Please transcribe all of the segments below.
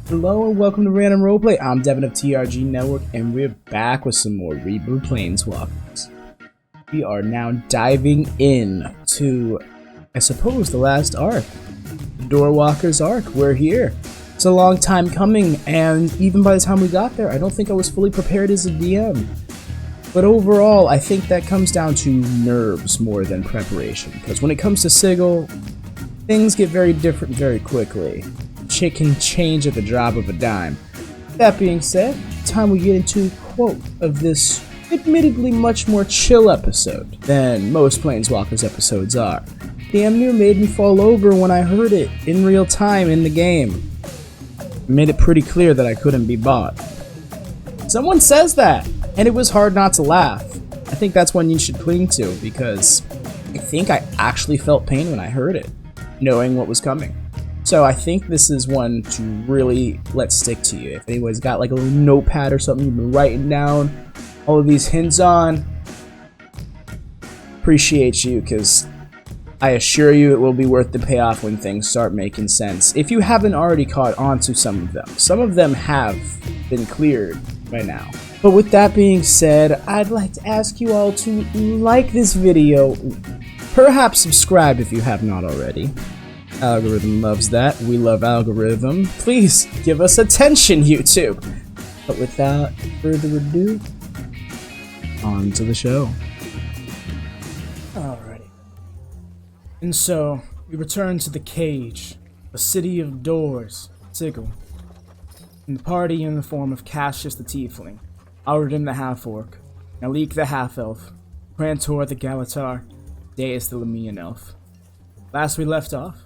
Hello and welcome to Random Roleplay. I'm Deven of TRG Network, and we're back with some more Rieba Planeswalkers. We are now diving in to, I suppose, the last arc. The Doorwalker's arc. We're here. It's a long time coming, and even by the time we got there, I don't think I was fully prepared as a DM. But overall, I think that comes down to nerves more than preparation, because when it comes to Sigil, things get very different very quickly. Shit can change at the drop of a dime. That being said, time we get into quote of this admittedly much more chill episode than most Planeswalkers episodes are. Damn near made me fall over when I heard it in real time in the game. Made it pretty clear that I couldn't be bought. Someone says that, and it was hard not to laugh. I think that's one you should cling to, because I think I actually felt pain when I heard it, knowing what was coming. So I think this is one to really let stick to you. If anyone's got like a little notepad or something you've been writing down all of these hints on, appreciate you, because I assure you it will be worth the payoff when things start making sense. If you haven't already caught on to some of them have been cleared by now. But with that being said, I'd like to ask you all to like this video, perhaps subscribe if you have not already. Algorithm loves that. We love algorithm. Please give us attention, YouTube. But without further ado, on to the show. Alrighty. And so, we return to the cage, the city of doors, Sigil. And the party in the form of Cassius the Tiefling, Arudim the Half-Orc, Naleek the Half-Elf, Crantor the Gallataur, Deis the Lamian Elf. Last we left off,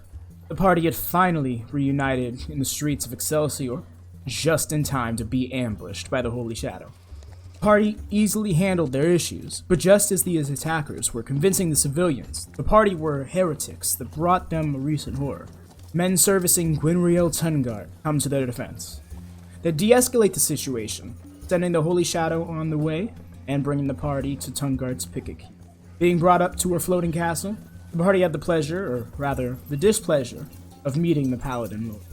the party had finally reunited in the streets of Excelsior, just in time to be ambushed by the Holy Shadow. The party easily handled their issues, but just as the attackers were convincing the civilians, the party were heretics that brought them a recent horror. Men servicing Gwynriel Tungart come to their defense. They de-escalate the situation, sending the Holy Shadow on the way and bringing the party to Tungart's picket queue. Being brought up to her floating castle, the party had the pleasure, or rather, the displeasure, of meeting the Paladin Lord.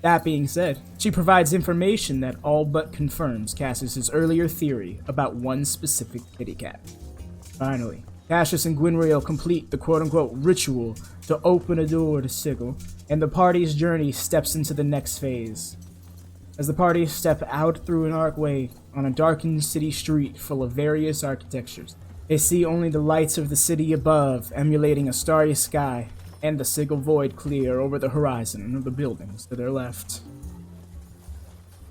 That being said, she provides information that all but confirms Cassius' earlier theory about one specific kitty cat. Finally, Cassius and Gwynriel complete the quote-unquote ritual to open a door to Sigil, and the party's journey steps into the next phase. As the party step out through an archway on a darkened city street full of various architectures, they see only the lights of the city above emulating a starry sky, and the Sigil void clear over the horizon of the buildings to their left.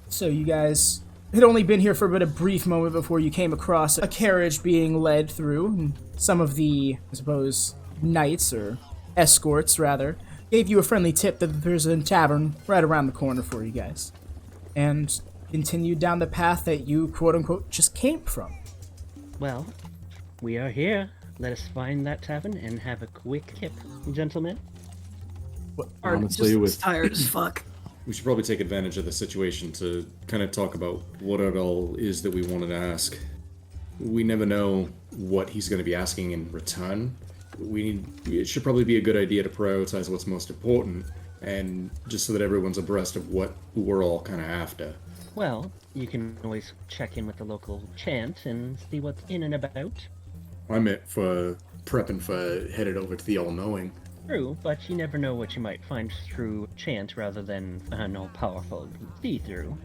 So you guys had only been here for but a brief moment before you came across a carriage being led through, and some of the, I suppose, knights, or escorts rather, gave you a friendly tip that there's a tavern right around the corner for you guys, and continued down the path that you quote-unquote just came from. Well, we are here. Let us find that tavern and have a quick tip, gentlemen. Honestly, just tired as fuck. we should probably take advantage of the situation to kind of talk about what it all is that we wanted to ask. We never know what he's going to be asking in return. It should probably be a good idea to prioritize what's most important, and just so that everyone's abreast of what we're all kind of after. Well, you can always check in with the local chant and see what's in and about. I meant for prepping for headed over to the All-Knowing. True, but you never know what you might find through chant rather than an all-powerful see-through.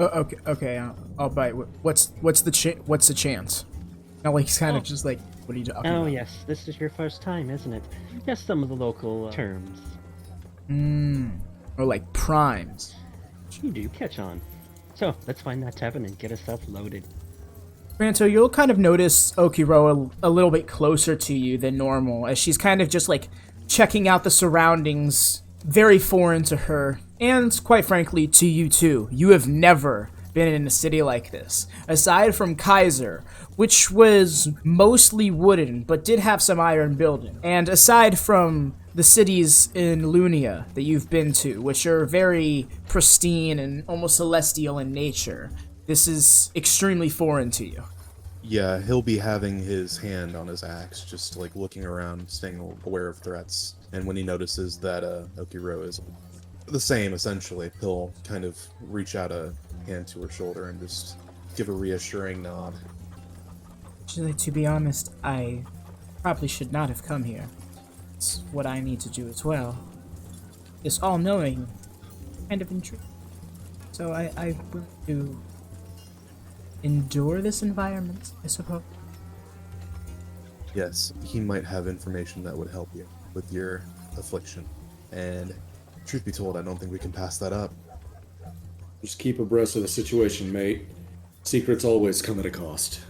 Okay, I'll bite. What's the chance? Now, like, he's kind of just like, what are you talking about? Oh yes, this is your first time, isn't it? Just some of the local terms. Or like primes. You do catch on. So, let's find that tavern and get ourselves loaded. Crantor, you'll kind of notice Okiro a little bit closer to you than normal, as she's kind of just like checking out the surroundings, very foreign to her, and quite frankly to you too. You have never been in a city like this, aside from Kaiser, which was mostly wooden but did have some iron building, and aside from the cities in Lunia that you've been to, which are very pristine and almost celestial in nature. This is extremely foreign to you. Yeah, he'll be having his hand on his axe, just like looking around, staying aware of threats. And when he notices that Okiro is The same, essentially. He'll kind of reach out a hand to her shoulder and just give a reassuring nod. Actually, to be honest, I probably should not have come here. It's what I need to do as well. This all-knowing kind of intrigue. So I will to endure this environment, I suppose. Yes, he might have information that would help you with your affliction. And truth be told, I don't think we can pass that up. Just keep abreast of the situation, mate. Secrets always come at a cost.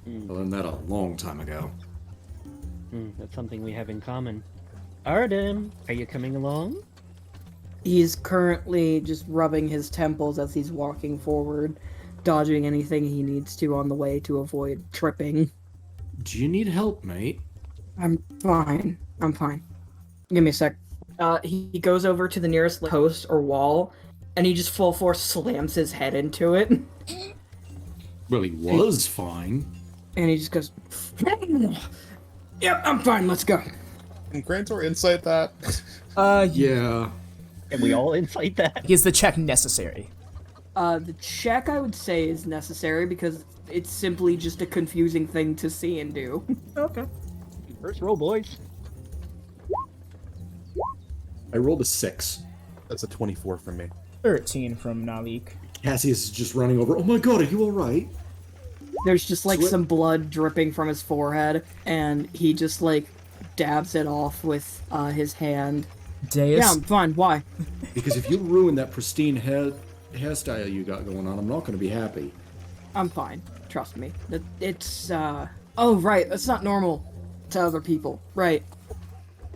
I learned that a long time ago. That's something we have in common. Arudim, are you coming along? He's currently just rubbing his temples as he's walking forward, dodging anything he needs to on the way to avoid tripping. Do you need help, mate? I'm fine. I'm fine. Give me a sec. He goes over to the nearest post or wall, and he just full force slams his head into it. Well, he was fine. And he just goes, "Yep, I'm fine, let's go." Can Crantor insight that? Yeah. Can we all insight that? Is the check necessary? The check, I would say, is necessary because it's simply just a confusing thing to see and do. Okay. First roll, boys. I rolled a 6. That's a 24 from me. 13 from Naleek. Cassius is just running over. Oh my god, are you alright? There's just like some blood dripping from his forehead, and he just like dabs it off with his hand. Deis? Yeah, I'm fine. Why? Because if you ruin that pristine hairstyle you got going on, I'm not going to be happy. I'm fine. Trust me. It's Oh, right. That's not normal to other people. Right.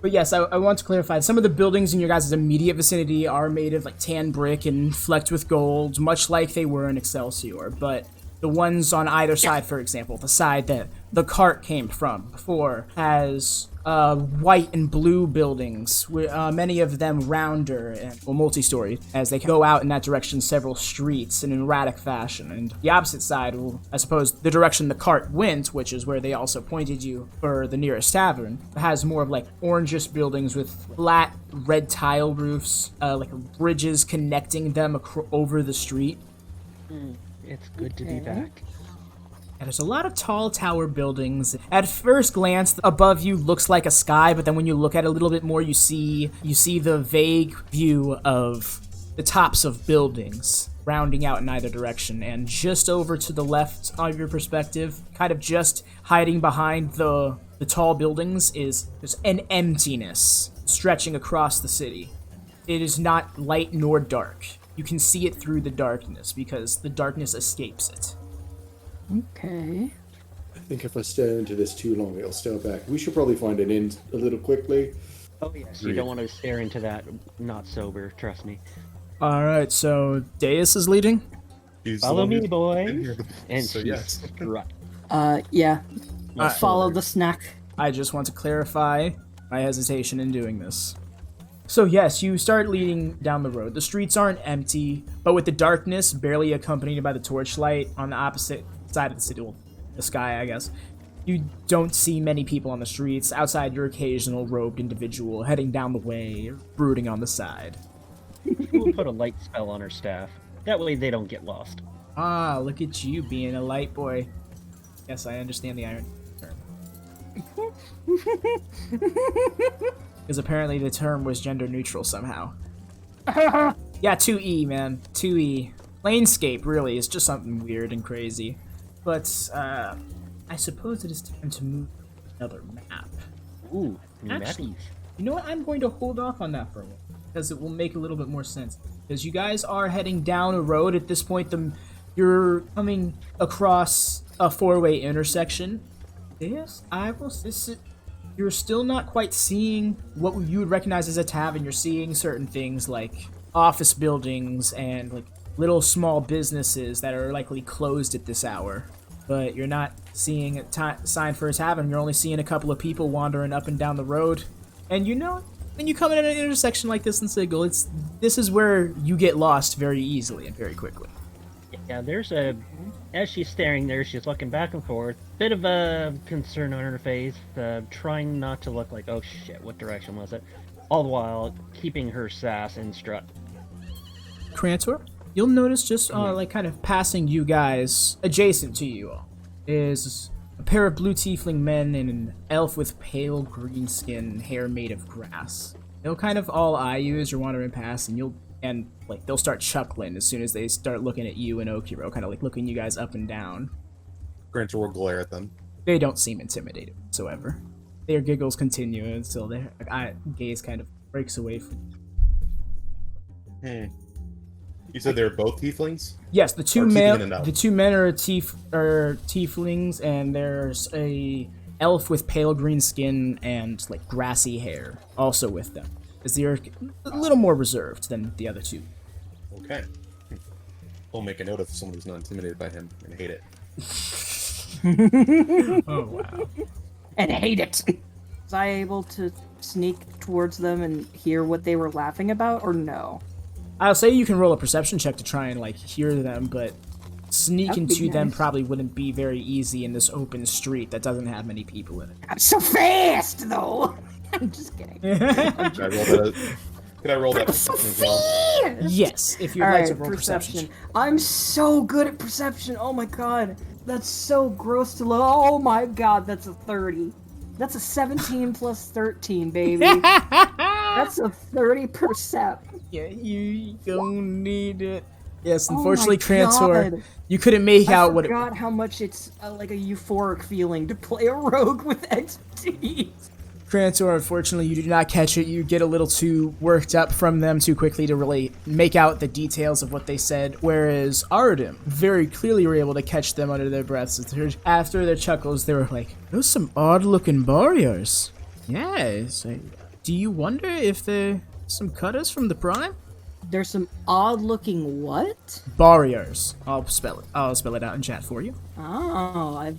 But yes, I want to clarify, some of the buildings in your guys' immediate vicinity are made of like tan brick and flecked with gold, much like they were in Excelsior, but the ones on either side, for example, the side that the cart came from before, has white and blue buildings, many of them rounder and multi-story, as they go out in that direction several streets in an erratic fashion. And the opposite side, I suppose, the direction the cart went, which is where they also pointed you for the nearest tavern, has more of like orangish buildings with flat red tile roofs, like bridges connecting them over the street. It's good to be back. And there's a lot of tall tower buildings. At first glance, above you looks like a sky, but then when you look at it a little bit more, you see the vague view of the tops of buildings rounding out in either direction. And just over to the left of your perspective, kind of just hiding behind the tall buildings, is there's an emptiness stretching across the city. It is not light nor dark. You can see it through the darkness because the darkness escapes it. Okay. I think if I stare into this too long, it'll stare back. We should probably find an end a little quickly. Oh yes, you don't want to stare into that not sober, trust me. Alright, so Deis is leading? He's the Follow one me, who's boys. been here. And So she's yes. right. Yeah. Follow the snack. I just want to clarify my hesitation in doing this. So yes, you start leading down the road. The streets aren't empty, but with the darkness barely accompanied by the torchlight on the opposite side of the city, well, the sky, I guess, you don't see many people on the streets outside your occasional robed individual heading down the way, brooding on the side. We'll put a light spell on her staff. That way they don't get lost. Ah, look at you being a light boy. Yes, I understand the irony term. Because apparently the term was gender neutral somehow. Yeah, 2E, man. 2E. Planescape, really, is just something weird and crazy. But, I suppose it is time to move to another map. Ooh, new Actually, mappies. You know what? I'm going to hold off on that for a while. Because it will make a little bit more sense. Because you guys are heading down a road. At this point, you're coming across a four-way intersection. Yes, I will... You're still not quite seeing what you would recognize as a tavern. You're seeing certain things like office buildings and like little small businesses that are likely closed at this hour. But you're not seeing a sign for a tavern. You're only seeing a couple of people wandering up and down the road. And you know, when you come in at an intersection like this in Sigil, this is where you get lost very easily and very quickly. Yeah, as she's staring there, she's looking back and forth. Bit of a concern on her face, trying not to look like, oh shit, what direction was it? All the while keeping her sass and strut. Crantor, you'll notice just like kind of passing you guys, adjacent to you all, is a pair of blue tiefling men and an elf with pale green skin and hair made of grass. They'll kind of all eye you as you're wandering past, and they'll start chuckling as soon as they start looking at you and Okiro, kind of like looking you guys up and down. Crantor will glare at them. They don't seem intimidated whatsoever. Their giggles continue until their gaze kind of breaks away from you. You said they're both tieflings? Yes, the two Or men. tiefling and elf. The two men are tieflings, and there's a elf with pale green skin and like grassy hair also with them, as they're a little more reserved than the other two. Okay. We'll make a note of someone who's not intimidated by him and hate it. Oh wow! And hate it. Was I able to sneak towards them and hear what they were laughing about, or no? I'll say you can roll a perception check to try and like hear them, but sneaking That'd be to them nice. probably wouldn't be very easy in this open street that doesn't have many people in it. I'm so fast, though. I'm just kidding. Can I roll that perception as well? Yes, if you'd All like right, to roll perception. I'm so good at perception. Oh my god, that's so gross to look. Oh my god, that's a 30. That's a 17 plus 13, baby. That's a 30%. Yeah, you don't need it. Yes, Oh unfortunately, my Crantor, God. you couldn't make out what it. I forgot how much it's like a euphoric feeling to play a rogue with expertise. Crantor, unfortunately, you do not catch it. You get a little too worked up from them too quickly to really make out the details of what they said. Whereas Arudim very clearly were able to catch them under their breaths. After their chuckles, they were like, "Those some odd-looking barriers." Yes. Do you wonder if they're some cutters from the Prime? There's some odd-looking what? Barriers. I'll spell it out in chat for you. Oh,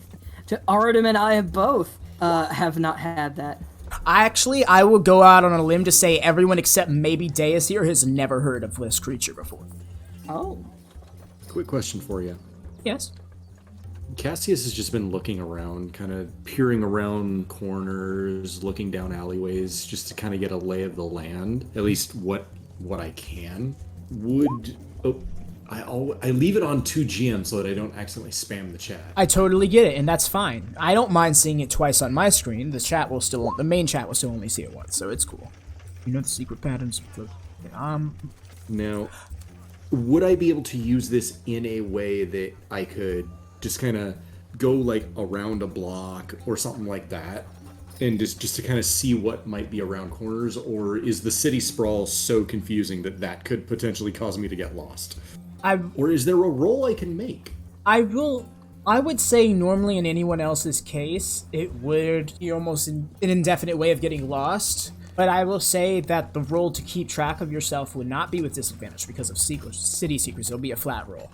Arudim and I have both have not had that. I will go out on a limb to say everyone except maybe Deis here has never heard of this creature before. Oh. Quick question for you. Yes. Cassius has just been looking around, kind of peering around corners, looking down alleyways, just to kind of get a lay of the land. At least what I can. I leave it on 2GM so that I don't accidentally spam the chat. I totally get it, and that's fine. I don't mind seeing it twice on my screen. The main chat will still only see it once, so it's cool. You know the secret patterns. Now, would I be able to use this in a way that I could just kind of go like around a block or something like that, and just to kind of see what might be around corners, or is the city sprawl so confusing that could potentially cause me to get lost? Or is there a roll I can make? I would say normally in anyone else's case, it would be almost an indefinite way of getting lost. But I will say that the roll to keep track of yourself would not be with disadvantage because of city secrets. It'll be a flat roll,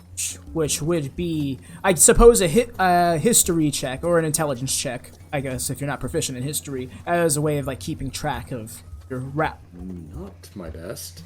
which would be, I suppose, a history check or an intelligence check, I guess, if you're not proficient in history, as a way of like keeping track of your rap. Not my best.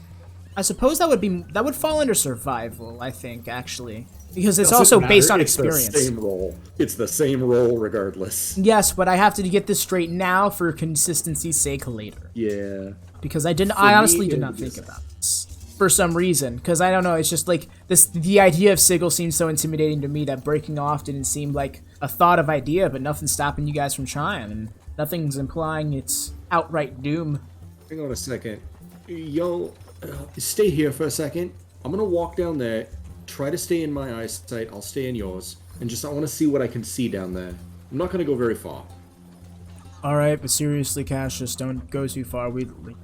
I suppose that would fall under survival, I think, actually. Because it's also based on experience. It's the same roll. It's the same roll regardless. Yes, but I have to get this straight now for consistency's sake later. Yeah. Because I honestly did not think about this. For some reason. Because I don't know, it's just like, the idea of Sigil seems so intimidating to me that breaking off didn't seem like a thought of idea, but nothing's stopping you guys from trying, and nothing's implying it's outright doom. Hang on a second. Y'all, stay here for a second. I'm gonna walk down there. Try to stay in my eyesight. I'll stay in yours. And I want to see what I can see down there. I'm not going to go very far. Alright, but seriously, Cassius, don't go too far. The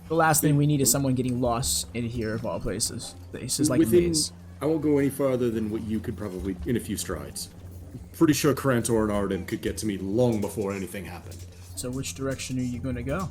last thing we need is someone getting lost in here of all places. This is like a maze. I won't go any farther than what you could probably in a few strides. Pretty sure Crantor and Arudim could get to me long before anything happened. So which direction are you going to go?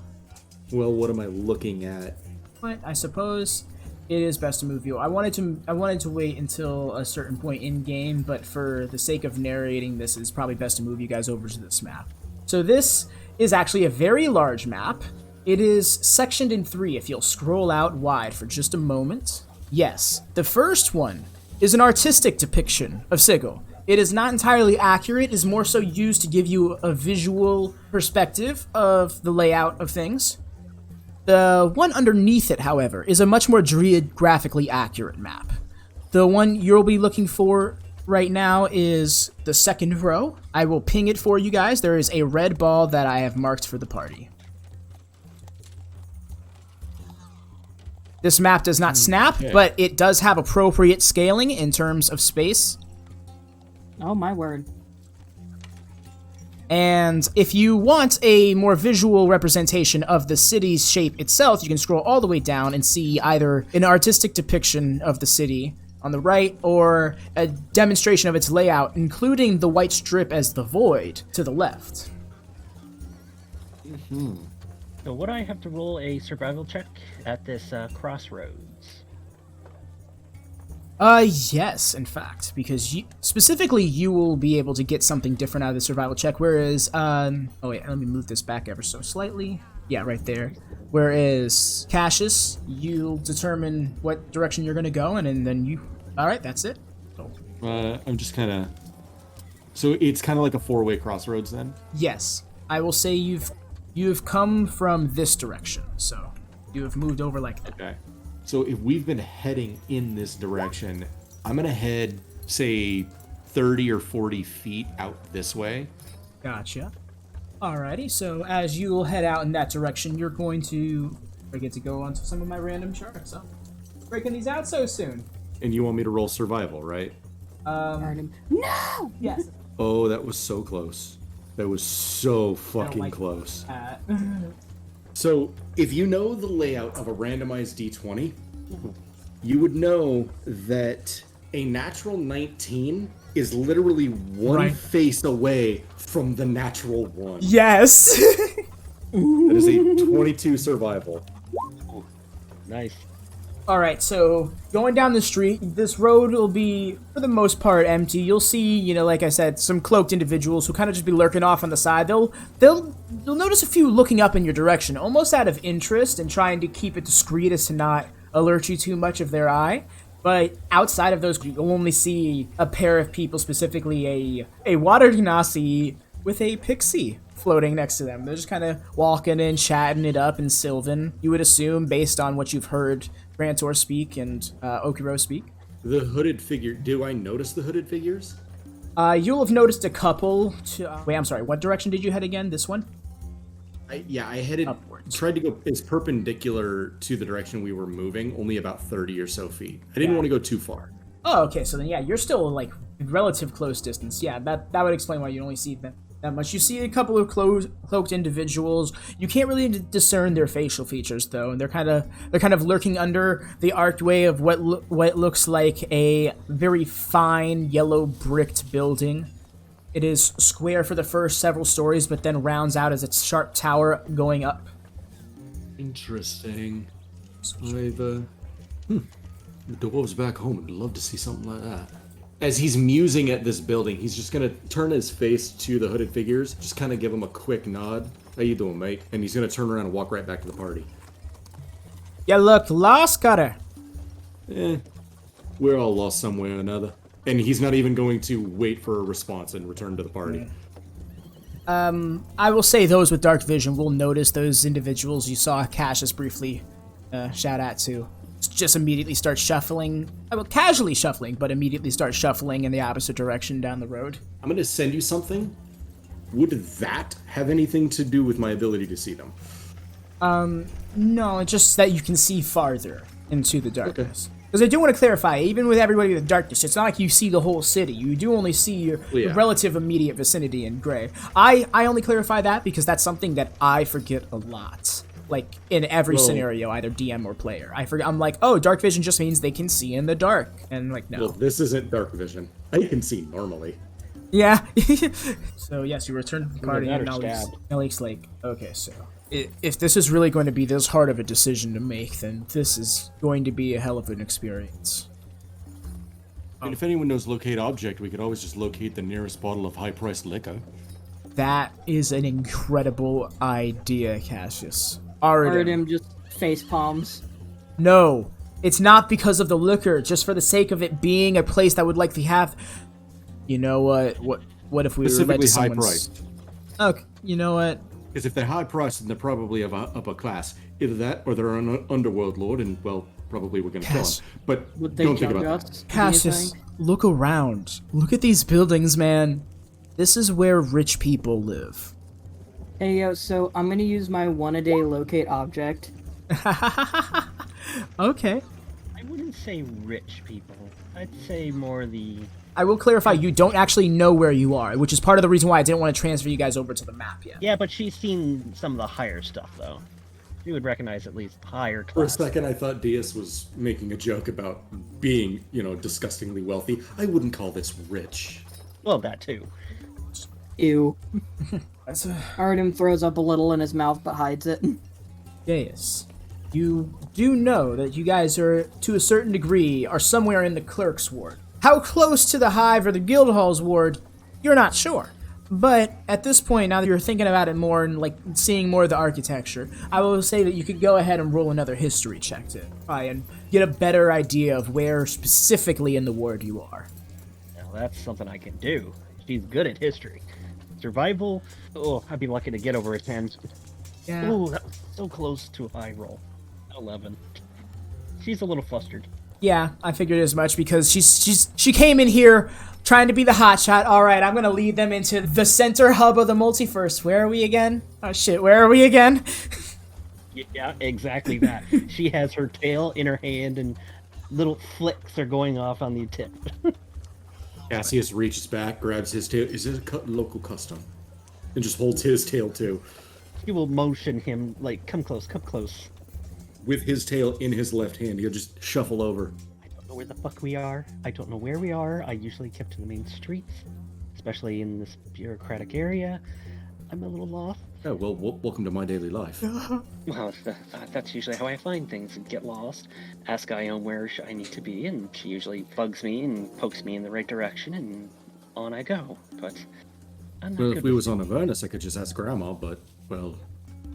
Well, what am I looking at? But I suppose it is best to move you. I wanted to wait until a certain point in game, but for the sake of narrating this, it's probably best to move you guys over to this map. So this is actually a very large map. It is sectioned in 3 if you'll scroll out wide for just a moment. Yes, the first one is an artistic depiction of Sigil. It is not entirely accurate, it is more so used to give you a visual perspective of the layout of things. The one underneath it, however, is a much more geographically accurate map. The one you'll be looking for right now is the second row. I will ping it for you guys. There is a red ball that I have marked for the party. This map does not snap, but it does have appropriate scaling in terms of space. Oh my word. And if you want a more visual representation of the city's shape itself, you can scroll all the way down and see either an artistic depiction of the city on the right or a demonstration of its layout, including the white strip as the void to the left. So would I have to roll a survival check at this crossroads? Yes, in fact, because specifically you will be able to get something different out of the survival check, whereas, oh wait, let me move this back ever so slightly. Yeah, right there. Whereas Cassius, you'll determine what direction you're gonna go, and then you, alright, that's it. I'm just kind of... So it's kind of like a four-way crossroads then? Yes, I will say you've come from this direction, so you have moved over like that. Okay. So if we've been heading in this direction, I'm going to head, say, 30 or 40 feet out this way. Gotcha. Alrighty, so as you'll head out in that direction, you're going to... I get to go onto some of my random charts. I'm breaking these out so soon. And you want me to roll survival, right? No! Yes. Oh, that was so close. That was so fucking close. So, if you know the layout of a randomized D20, you would know that a natural 19 is literally one face away from the natural 1. Yes! That is a 22 survival. Nice. Alright, so going down the street, this road will be, for the most part, empty. You'll see, like I said, some cloaked individuals who kind of just be lurking off on the side. You'll notice a few looking up in your direction, almost out of interest and trying to keep it discreet as to not alert you too much of their eye. But outside of those, you'll only see a pair of people, specifically a water genasi with a pixie floating next to them. They're just kind of walking and chatting it up in Sylvan, you would assume, based on what you've heard Crantor speak and Okiro speak. The hooded figure, do I notice the hooded figures? You'll have noticed a couple to... wait, I'm sorry, what direction did you head again? This one? I headed... Upwards. Tried to go as perpendicular to the direction we were moving, only about 30 or so feet. I didn't want to go too far. Oh, okay, so then yeah, you're still, like, relative close distance. Yeah, that would explain why you only see that much. You see a couple of cloaked individuals. You can't really discern their facial features though, and they're kind of lurking under the archway of what looks like a very fine yellow bricked building. It is square for the first several stories, but then rounds out as its sharp tower going up. Interesting. The dwarves back home would love to see something like that. As he's musing at this building, he's just gonna turn his face to the hooded figures, just kind of give him a quick nod. How you doing, mate? And he's gonna turn around and walk right back to the party. You look lost, Cutter. We're all lost some way or another. And he's not even going to wait for a response and return to the party. I will say those with dark vision will notice those individuals you saw Cassius briefly shout at to. Just immediately start shuffling. Well, casually shuffling, but immediately start shuffling in the opposite direction down the road. I'm going to send you something. Would that have anything to do with my ability to see them? No, it's just that you can see farther into the darkness. Because I do want to clarify, even with everybody in the darkness, it's not like you see the whole city. You do only see your relative immediate vicinity in gray. I only clarify that because that's something that I forget a lot. Like, in every scenario, either DM or player. I'm like, oh, dark vision just means they can see in the dark. And like, no. Well, this isn't dark vision. I can see normally. Yeah. So, yes, you return to the party and Naleek's like, okay, so if this is really going to be this hard of a decision to make, then this is going to be a hell of an experience. And if anyone knows locate object, we could always just locate the nearest bottle of high-priced liquor. That is an incredible idea, Cassius. Arudim just face palms. No, it's not because of the liquor, just for the sake of it being a place that would likely have... You know what? What if we were led to someone's... high-priced. Okay, you know what? Because if they're high-priced, then they're probably of a class. Either that, or they're an underworld lord, and, well, probably we're gonna kill Cass. him. But Would they don't think judge about us? that. Cassius, look around. Look at these buildings, man. This is where rich people live. Hey, yo, so I'm gonna use my 1-a-day locate object. Okay. I wouldn't say rich people. I'd say more the... I will clarify, you don't actually know where you are, which is part of the reason why I didn't want to transfer you guys over to the map yet. Yeah, but she's seen some of the higher stuff, though. She would recognize at least higher For a class. second, I thought Deis was making a joke about being, disgustingly wealthy. I wouldn't call this rich. Well, that too. Ew. That's a Arudim throws up a little in his mouth but hides it. Deis. You do know that you guys are, to a certain degree, are somewhere in the clerk's ward. How close to the Hive or the Guildhall's ward, you're not sure. But at this point, now that you're thinking about it more and seeing more of the architecture, I will say that you could go ahead and roll another history check to try and get a better idea of where specifically in the ward you are. Now, that's something I can do. She's good at history. Survival? Oh, I'd be lucky to get over a 10. Yeah. Oh, that was so close to a high roll. 11. She's a little flustered. Yeah, I figured as much because she came in here trying to be the hotshot. All right, I'm gonna lead them into the center hub of the multiverse. Where are we again? Oh shit, where are we again? Yeah, exactly that. She has her tail in her hand and little flicks are going off on the tip. Cassius reaches back, grabs his tail. Is it a local custom? And just holds his tail too. She will motion him, come close, come close. With his tail in his left hand, he'll just shuffle over. I don't know where the fuck we are. I don't know where we are. I usually kept to the main streets, especially in this bureaucratic area. I'm a little lost. Oh, well, welcome to my daily life. Well, that's usually how I find things and get lost. Ask Ione where I need to be, and she usually bugs me and pokes me in the right direction, and on I go. But I'm not Well, good if we with- was on Avernus, I could just ask Grandma, but, well,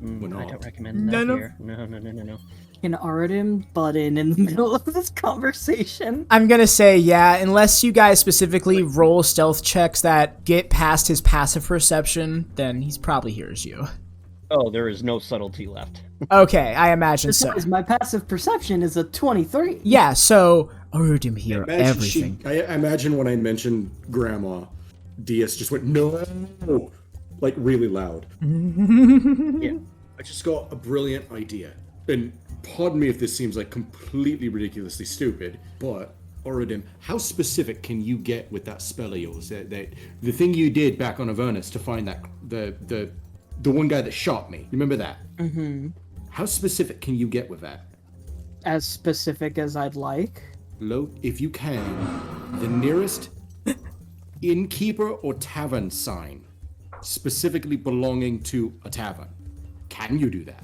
we're I not. don't recommend that No. here. No. Can Arudim butt in the middle of this conversation? I'm gonna say, yeah, unless you guys specifically roll stealth checks that get past his passive perception, then he probably hears you. Oh, there is no subtlety left. Okay, I imagine so. Besides, my passive perception is a 23. Yeah, so Arudim hear Imagine everything. I imagine when I mentioned Grandma, Deis just went, no, really loud. Yeah. I just got a brilliant idea. And pardon me if this seems like completely ridiculously stupid, but Arudim, how specific can you get with that spell of yours? That the thing you did back on Avernus to find that the one guy that shot me. Remember that? Mm-hmm. How specific can you get with that? As specific as I'd like. If you can, the nearest innkeeper or tavern sign, specifically belonging to a tavern. Can you do that?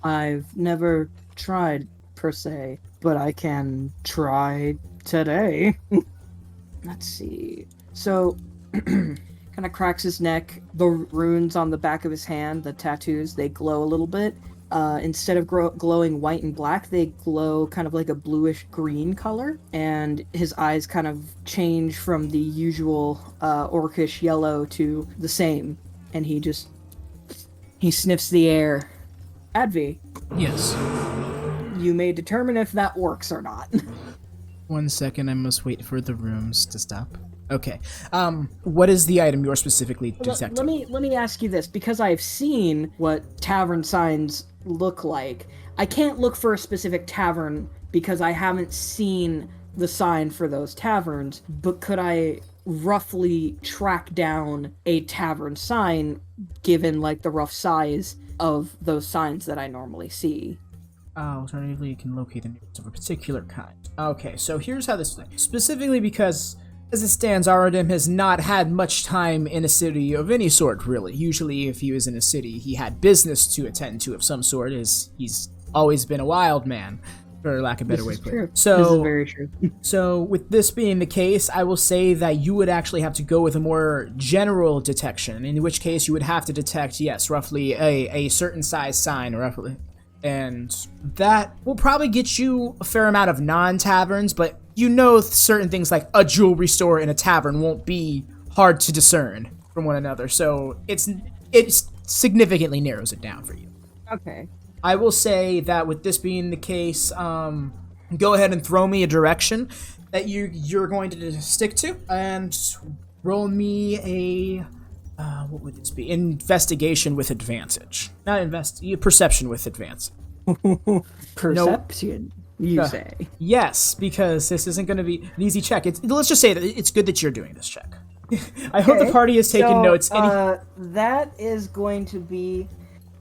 I've never tried, per se, but I can try today. Let's see. So, kind of cracks his neck. The runes on the back of his hand, the tattoos, they glow a little bit. Instead of glowing white and black, they glow kind of like a bluish green color. And his eyes kind of change from the usual orcish yellow to the same. And he sniffs the air. Advy, Yes. you may determine if that works or not. 1 second, I must wait for the rooms to stop. Okay. What is the item you're specifically detecting? Let me ask you this, because I've seen what tavern signs look like. I can't look for a specific tavern because I haven't seen the sign for those taverns, but could I roughly track down a tavern sign given the rough size of those signs that I normally see? Alternatively, you can locate the nearest of a particular kind. Okay, so here's how this is. Specifically because, as it stands, Arudim has not had much time in a city of any sort, really. Usually, if he was in a city, he had business to attend to of some sort, as he's always been a wild man, for lack of a better way to put it. This is very true. So, with this being the case, I will say that you would actually have to go with a more general detection, in which case you would have to detect, yes, roughly a certain size sign, roughly. And that will probably get you a fair amount of non-taverns, but certain things like a jewelry store and a tavern won't be hard to discern from one another. So it significantly narrows it down for you. Okay. I will say that with this being the case, go ahead and throw me a direction that you're going to stick to, and roll me a what would this be? Investigation with advantage. Not perception with advantage. Perception, you say? Yes, because this isn't going to be an easy check. Let's just say that it's good that you're doing this check. I hope the party is taking notes. That is going to be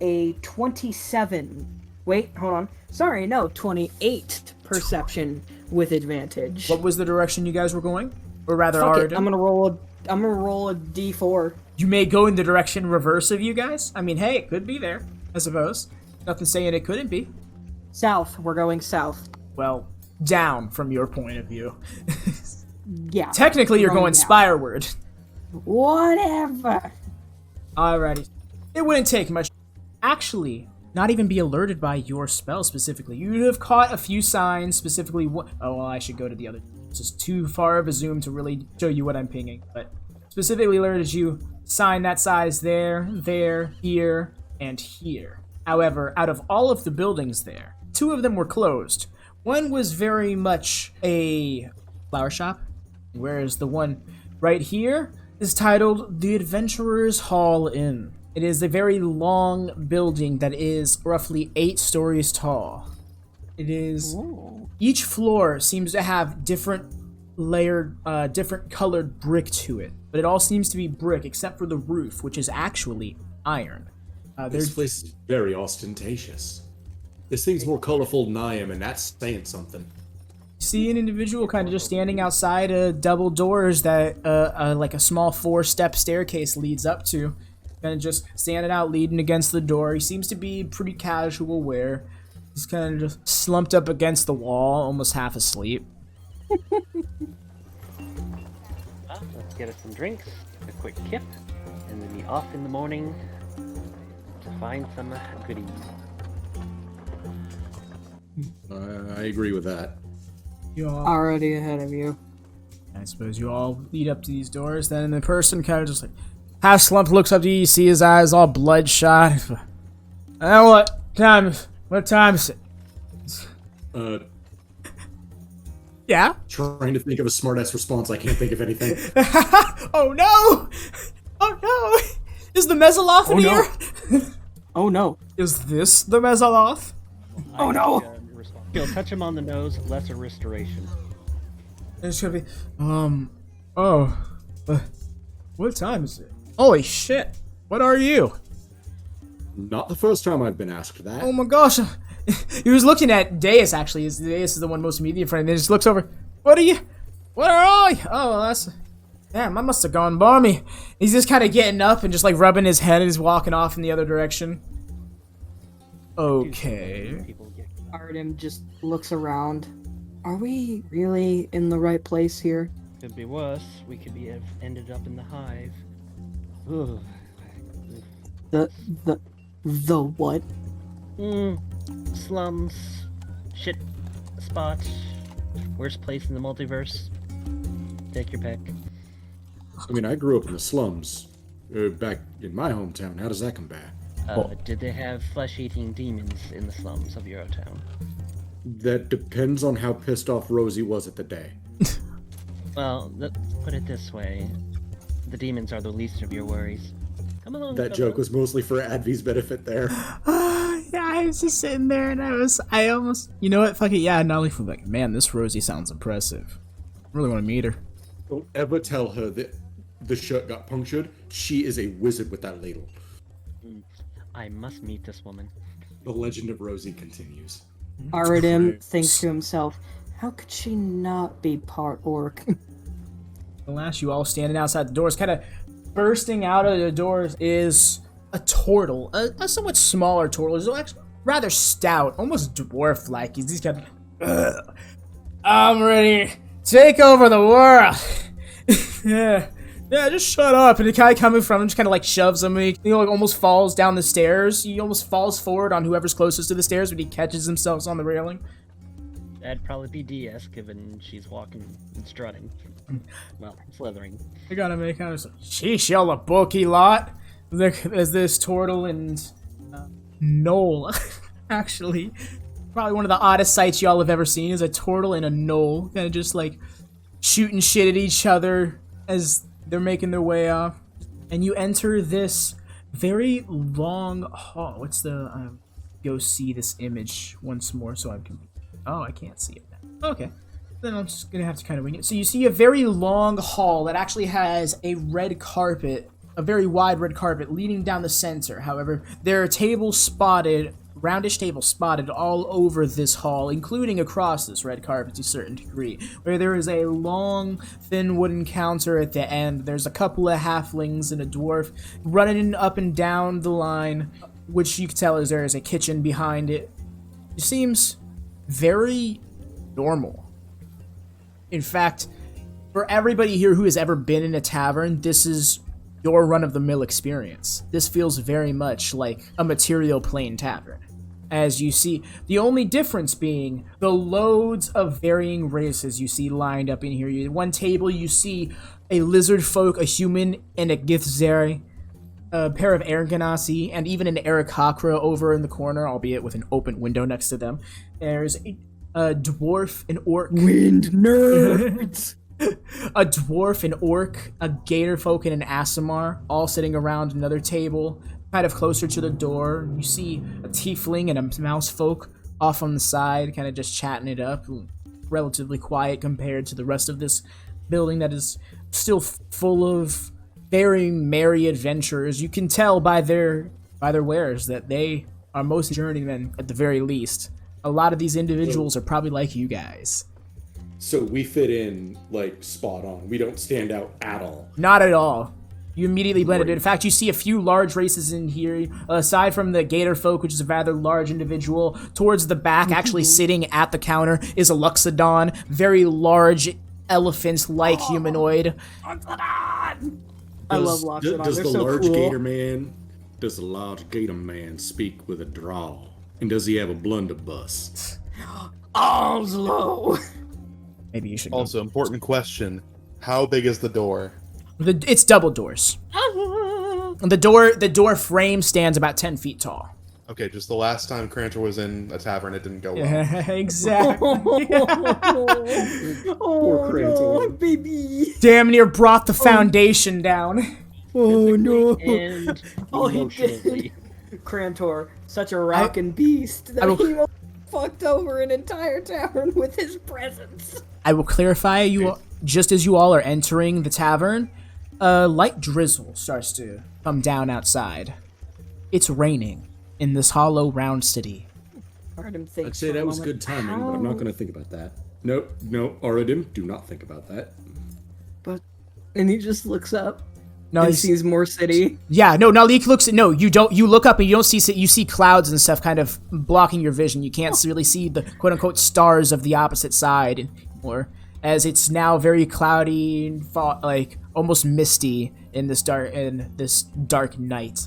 a 27. Wait, hold on. Sorry, no, 28 perception with advantage. What was the direction you guys were going? Or rather, Fuck it, I'm gonna roll a d4. You may go in the direction reverse of you guys. I mean, hey, it could be there, I suppose. Nothing saying it couldn't be. South. We're going south. Well, down from your point of view. Yeah. Technically, you're going down. spireward. Whatever. Alrighty. It wouldn't take much. Actually, not even be alerted by your spell specifically. You would have caught a few signs, specifically what... Oh, well, I should go to the other... This is too far of a zoom to really show you what I'm pinging, but specifically alerted you sign that size there, here, and here. However, out of all of the buildings there, 2 of them were closed. One was very much a flower shop, whereas the one right here is titled The Adventurers Hall Inn. It is a very long building that is roughly 8 stories tall. It is... Ooh. Each floor seems to have different layered, different colored brick to it. But it all seems to be brick except for the roof, which is actually iron. This place is very ostentatious. This thing's more colorful than I am, and that's saying something. See an individual kind of just standing outside double doors that like a small 4-step staircase leads up to. Kind of just standing out, leaning against the door. He seems to be pretty casual wear. He's kind of just slumped up against the wall, almost half asleep. Let's get us some drinks, a quick kip, and then be off in the morning to find some goodies. I agree with that. You all, Already ahead of you. I suppose you all lead up to these doors. Then the person kind of just like half slumped looks up to you. You see his eyes all bloodshot. What time is it? Yeah? Trying to think of a smartass response. I can't think of anything. Oh no! Oh no! Is the Mezzoloth in here? Oh no. Is this the Mezzoloth? Oh no! He'll touch him on the nose, lesser restoration. It's gonna be, what time is it? Holy shit! What are you? Not the first time I've been asked that. Oh my gosh! He was looking at Deis actually. Deis is the one most immediate in front of him. He just looks over. What are all you? Oh, well, that's... Damn, I must have gone balmy. He's just kind of getting up and just like rubbing his head and he's walking off in the other direction. Okay. Arudim just looks around. Are we really in the right place here? Could be worse. We could have ended up in the hive. Ugh. The what? Slums. Shit. Spot. Worst place in the multiverse. Take your pick. I mean, I grew up in the slums. Back in my hometown. How does that compare? Did they have flesh-eating demons in the slums of your town? That depends on how pissed off Rosie was at the day. Well, let's put it this way. The demons are the least of your worries. Come along. That joke was mostly for Advy's benefit there. Yeah, I was just sitting there and I almost, you know what, fuck it, yeah, Naleek was like, man, this Rosie sounds impressive. I really want to meet her. Don't ever tell her that the shirt got punctured. She is a wizard with that ladle. I must meet this woman. The legend of Rosie continues. Arudim thinks to himself, how could she not be part orc? The last you all standing outside the doors, kind of bursting out of the doors, is a turtle, a somewhat smaller turtle. He's actually rather stout, almost dwarf-like. He's kind of, I'm ready to take over the world. Yeah, just shut up. And the guy coming from him just kind of like shoves him. He like almost falls down the stairs. He almost falls forward on whoever's closest to the stairs, but he catches himself on the railing. That'd probably be DS, given she's walking and strutting. Well, slithering. I gotta make kind of sheesh, y'all a bulky lot. There's this turtle and Noel. Actually, probably one of the oddest sights y'all have ever seen is a turtle and a gnoll kind of just like shooting shit at each other as they're making their way off. And you enter this very long hall. What's the go see this image once more so I can. Oh, I can't see it now. Okay. Then I'm just gonna have to kind of wing it. So you see a very long hall that actually has a red carpet, a very wide red carpet leading down the center. However, there are tables spotted, roundish tables spotted all over this hall, including across this red carpet to a certain degree, where there is a long, thin wooden counter at the end. There's a couple of halflings and a dwarf running up and down the line, which you can tell is there is a kitchen behind it. It seems very normal. In fact, for everybody here who has ever been in a tavern, this is your run-of-the-mill experience. This feels very much like a material plane tavern. As you see, the only difference being the loads of varying races you see lined up in here. At one table, you see a lizard folk, a human, and a Githzeri, a pair of Erganasi, and even an Aarakocra over in the corner, albeit with an open window next to them. There's a dwarf, an orc. Wind nerds! A dwarf, an orc, a gator folk, and an Aasimar, all sitting around another table, kind of closer to the door. You see a tiefling and a mouse folk off on the side, kind of just chatting it up. Relatively quiet compared to the rest of this building that is still full of very merry adventurers. You can tell by their wares that they are mostly journeymen at the very least. A lot of these individuals are probably like you guys. So we fit in, like, spot on. We don't stand out at all. Not at all. You immediately blended in. In fact, you see a few large races in here. Aside from the gator folk, which is a rather large individual, towards the back, actually sitting at the counter, is a Luxodon. Very large, elephant-like humanoid. I love Loxodon. Does They're the so large cool. gator man speak with a drawl? And does he have a blunderbuss? Arms low. Maybe you should go. Also, important question. How big is the door? It's double doors. The door frame stands about 10 feet tall. Okay, just the last time Crantor was in a tavern, it didn't go well. Exactly. Oh, Crantor. no, baby. Damn near brought the foundation down. Oh, no. And Oh, he emotionally. Crantor, such a rockin' beast that he fucked over an entire tavern with his presence. I will clarify, you just as you all are entering the tavern, a light drizzle starts to come down outside. It's raining in this hollow round city. Arudim thinks I'd say for a that was moment, good timing, but I'm not going to think about that. No, Arudim, do not think about that. And he just looks up No, and he's- sees more city. Yeah, no, Naleek looks at, no, you don't, you look up and you don't see, you see clouds and stuff kind of blocking your vision. You can't really see the quote-unquote stars of the opposite side anymore, as it's now very cloudy and like almost misty in this dark night.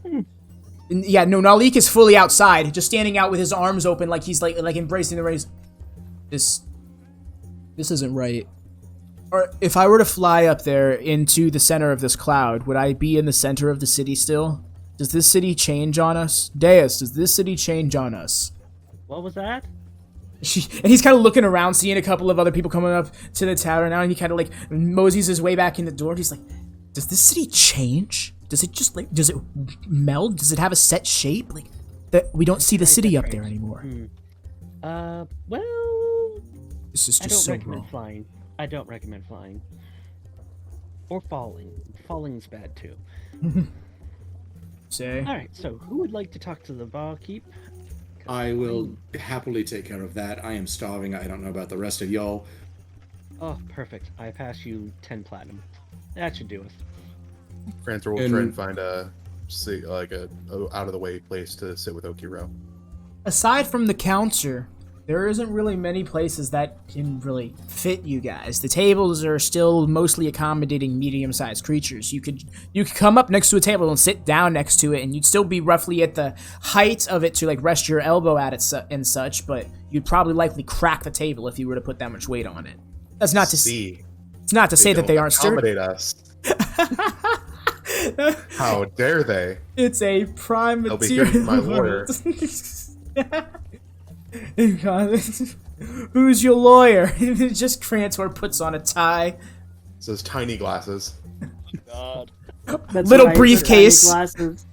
And yeah, no, Naleek is fully outside, just standing out with his arms open like he's like embracing the rays. This isn't right. Or if I were to fly up there into the center of this cloud, would I be in the center of the city still? Does this city change on us? Deis, does this city change on us? What was that? And he's kind of looking around, seeing a couple of other people coming up to the tower now, and he kind of like moseys his way back in the door. He's like, does this city change? Does it just like, does it meld? Does it have a set shape? Like, that we don't see the city up there anymore. Well, This is I don't just so recommend wrong. flying. I don't recommend flying. Or falling. Falling's bad too. Say. Alright, so who would like to talk to the barkeep? I will happily take care of that. I am starving. I don't know about the rest of y'all. Oh, perfect. I pass you 10 platinum. That should do it. Crantor will try and find a out of the way place to sit with Okiro. Aside from the counter, there isn't really many places that can really fit you guys. The tables are still mostly accommodating medium-sized creatures. You could come up next to a table and sit down next to it, and you'd still be roughly at the height of it to like rest your elbow at it and such. But you'd probably likely crack the table if you were to put that much weight on it. That's not to See, It's not to say that they aren't sturdy. accommodate us. How dare they? It's a prime They'll be material. hearing my lawyer. Who's your lawyer? Just Crantor puts on a tie. Says tiny glasses. God. That's Little right, briefcase. tiny glasses.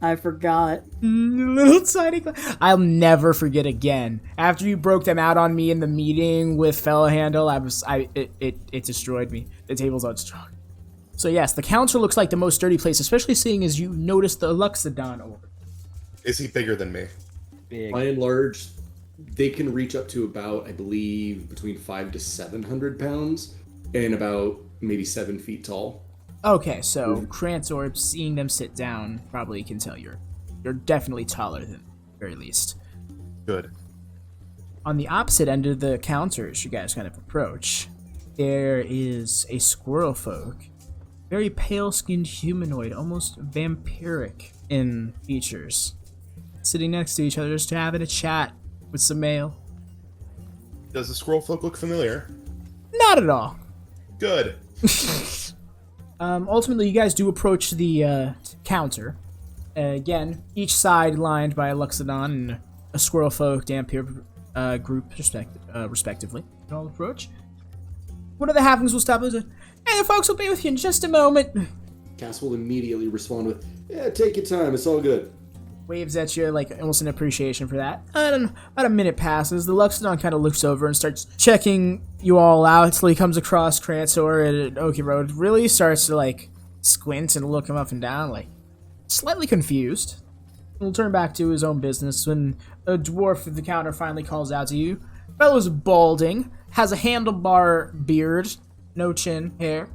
I forgot. Little tiny I'll never forget again. After you broke them out on me in the meeting with Fellow Handle, it destroyed me. The table's unstrung. So yes, the counter looks like the most dirty place, especially seeing as you notice the Luxodon over. Is he bigger than me? Big. By and large, they can reach up to about, I believe, between 500 to 700 pounds, and about maybe 7 feet tall. Okay, so Crantor, seeing them sit down, probably can tell you're definitely taller than them, at the very least. Good. On the opposite end of the counters, you guys kind of approach. There is a squirrel folk, very pale-skinned humanoid, almost vampiric in features, sitting next to each other, just having a chat with some ale. Does the squirrel folk look familiar? Not at all. Good. Ultimately, you guys do approach the counter. Again, each side lined by a Luxodon and a Squirrel Folk Dampir group, respectively. You all approach. One of the halflings will stop and say, "Hey, the folks will be with you in just a moment." Cass will immediately respond with, "Yeah, take your time, it's all good." Waves at you, like, almost an appreciation for that. I don't know, about a minute passes. The Luxodon kind of looks over and starts checking you all out until he comes across Crantor at Oaky Road. Really starts to, like, squint and look him up and down, like, slightly confused. He'll turn back to his own business when a dwarf at the counter finally calls out to you. Fellow's balding, has a handlebar beard, no chin, hair.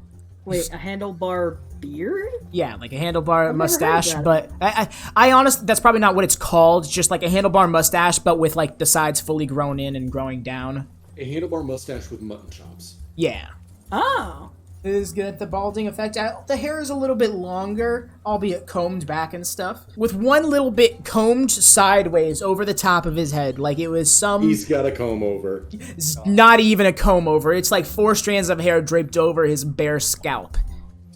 Wait, a handlebar beard? Yeah, like a handlebar I've mustache, never heard but I honestly, that's probably not what it's called. Just like a handlebar mustache, but with like the sides fully grown in and growing down. A handlebar mustache with mutton chops. Yeah. Oh. It is good, the balding effect. The hair is a little bit longer, albeit combed back and stuff. With one little bit combed sideways over the top of his head, like it was some... He's got a comb over. It's not even a comb over. It's like 4 strands of hair draped over his bare scalp.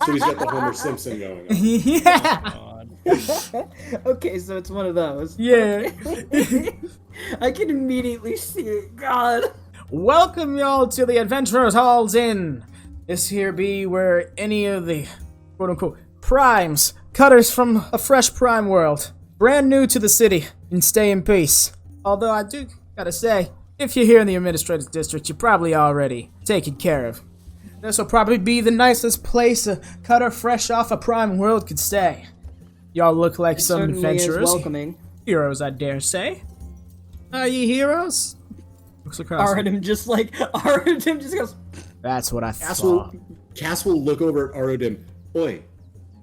So he's got the Homer Simpson going on. Yeah. Okay, so it's one of those. Yeah. I can immediately see it. God. Welcome y'all to the Adventurers Hall's Inn. This here be where any of the quote-unquote primes, cutters from a fresh prime world, brand new to the city, can stay in peace. Although I do gotta say, if you're here in the administrative district, you're probably already taken care of. This will probably be the nicest place a cutter fresh off a prime world could stay. Y'all look like some Certainly is adventurers. welcoming. Heroes, I dare say. Are ye heroes? Looks across. Arudim just goes, That's what I thought. Cass will look over at Arudim. Oi,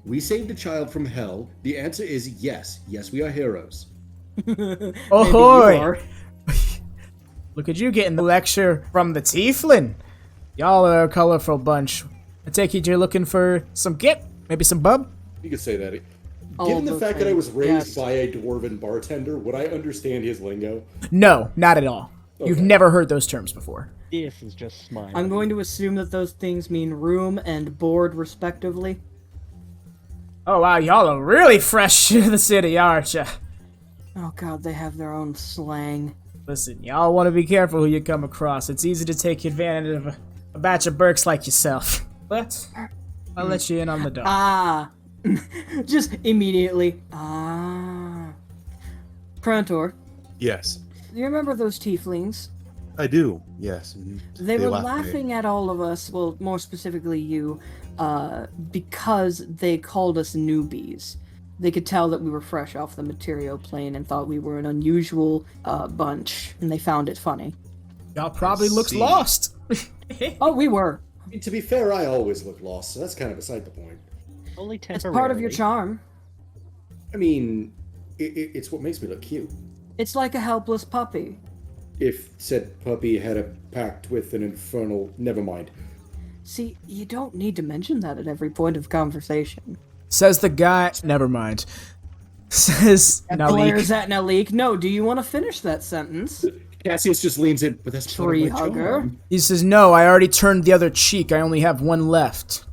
we saved a child from hell. The answer is yes. Yes, we are heroes. Ahoy! Look at you getting the lecture from the Tiefling. Y'all are a colorful bunch. I take it you're looking for some git? Maybe some bub? You could say that. All Given the the fact that I was things, raised yes. by a dwarven bartender, would I understand his lingo? No, not at all. You've Okay. never heard those terms before. This is just smiling. I'm going to assume that those things mean room and board, respectively. Oh wow, y'all are really fresh to the city, aren't ya? Oh god, they have their own slang. Listen, y'all want to be careful who you come across. It's easy to take advantage of a batch of Burks like yourself. But I'll let you in on the dough. Ah! Just immediately. Ah. Crantor, Yes. do you remember those tieflings? I do. Yes. Mhm. They were laughed at me. laughing at all of us, well, more specifically you, because they called us newbies. They could tell that we were fresh off the material plane and thought we were an unusual bunch, and they found it funny. Y'all probably looked see. lost. Oh, we were. I mean, to be fair, I always look lost, so that's kind of beside the point. Only It's temporarily. part of your charm. I mean, it's what makes me look cute. It's like a helpless puppy. If said puppy had a pact with an infernal... Never mind. See, you don't need to mention that at every point of conversation. Says the guy. Never mind. Says Glares Naleek. at Naleek. No, do you want to finish that sentence? Cassius just leans in, but that's part Tree of my hugger. charm. He says, "No, I already turned the other cheek. I only have one left."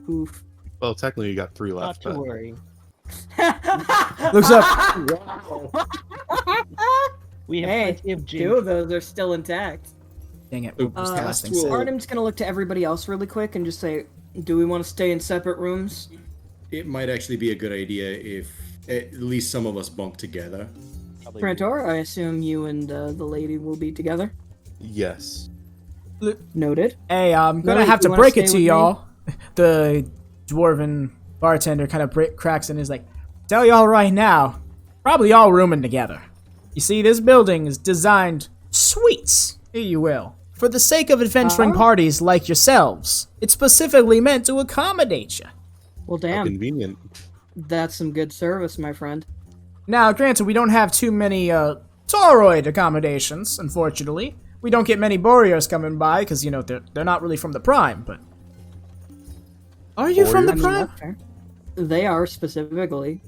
Oof. Well, technically you got 3 Not left. to but worry. Looks up. Wow. We have Hey, plenty of gin. 2 of those are still intact. Dang it. So Just Cass thing will- said. Artem's gonna look to everybody else really quick and just say, do we want to stay in separate rooms? It might actually be a good idea if at least some of us bunk together. Probably Crantor, I assume you and the lady will be together. Yes. Noted. Hey, I'm gonna Naleek, have to you wanna break it stay to with me? y'all. The dwarven bartender kind of cracks and is like, tell y'all right now, probably all rooming together. You see, this building is designed sweets, if you will, for the sake of adventuring parties like yourselves. It's specifically meant to accommodate you. Well, How damn, convenient. that's some good service, my friend. Now, granted, we don't have too many toroid accommodations, unfortunately. We don't get many Boreos coming by, because, you know, they're not really from the Prime, but... Are you from the I mean, Prime? that's fair. They are specifically.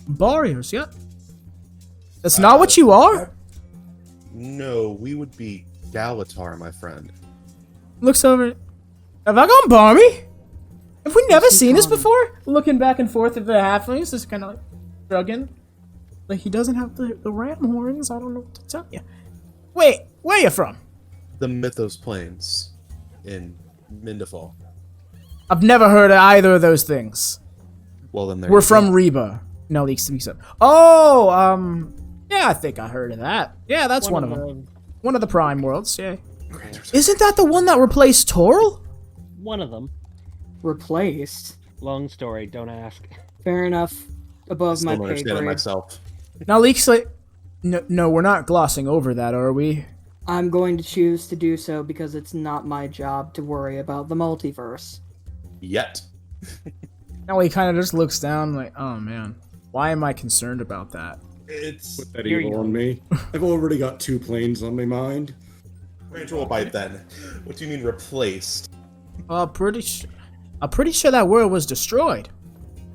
Boreos, yeah. That's not what you are? No, we would be Gallataur, my friend. Looks over. Have I gone barmy? Have we never What's he seen this calling? before? Looking back and forth at the halflings, just kind of like shrugging. Like he doesn't have the ram horns. I don't know what to tell you. Wait, where you from? The Mythos Plains in Mindafall. I've never heard of either of those things. Well, then there We're you from go. Rieba. Naleek speaks up. Oh, yeah, I think I heard of that. Yeah, that's one of them. One of the Prime worlds. Yeah. Isn't that the one that replaced Toril? One of them. Replaced. Long story, don't ask. Fair enough. Above Still my don't pay understand it grade. myself. Naleek's like, no, we're not glossing over that, are we? I'm going to choose to do so because it's not my job to worry about the multiverse. Yet. Now he kind of just looks down like, oh man, why am I concerned about that? It's Put that Here evil you on me. I've already got 2 planes on my mind. Rachel bite then. What do you mean replaced? I'm pretty sure that world was destroyed.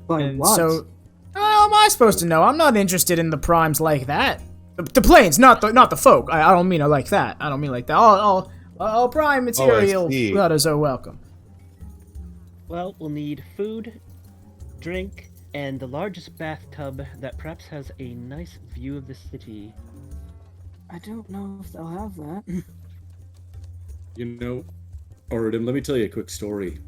But And what? so, how am I supposed to know? I'm not interested in the primes like that. The planes, not the folk. I don't mean it like that. I don't mean like that. All prime material see. letters are welcome. Well, we'll need food, drink, and the largest bathtub that perhaps has a nice view of the city. I don't know if they'll have that. You know, Arudim, let me tell you a quick story.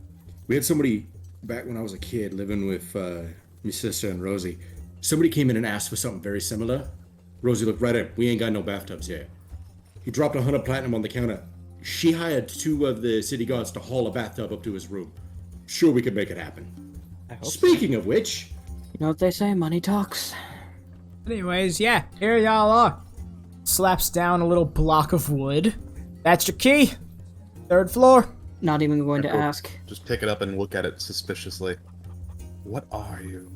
We had somebody back when I was a kid living with my sister and Rosie. Somebody came in and asked for something very similar. Rosie looked right at him. We ain't got no bathtubs yet. He dropped 100 platinum on the counter. She hired 2 of the city guards to haul a bathtub up to his room. Sure, we could make it happen. I hope so. Speaking of which, You know what they say, money talks. Anyways, yeah, here y'all are. Slaps down a little block of wood. That's your key. 3rd floor. Not even going to ask. Just pick it up and look at it suspiciously. What are you?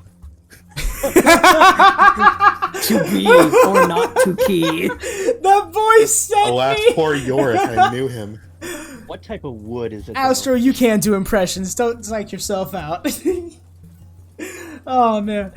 To be or not to key. The voice said Alas, me. poor Yorick, I knew him. What type of wood is it? though? Astro, you can't do impressions. Don't psych yourself out. Oh man.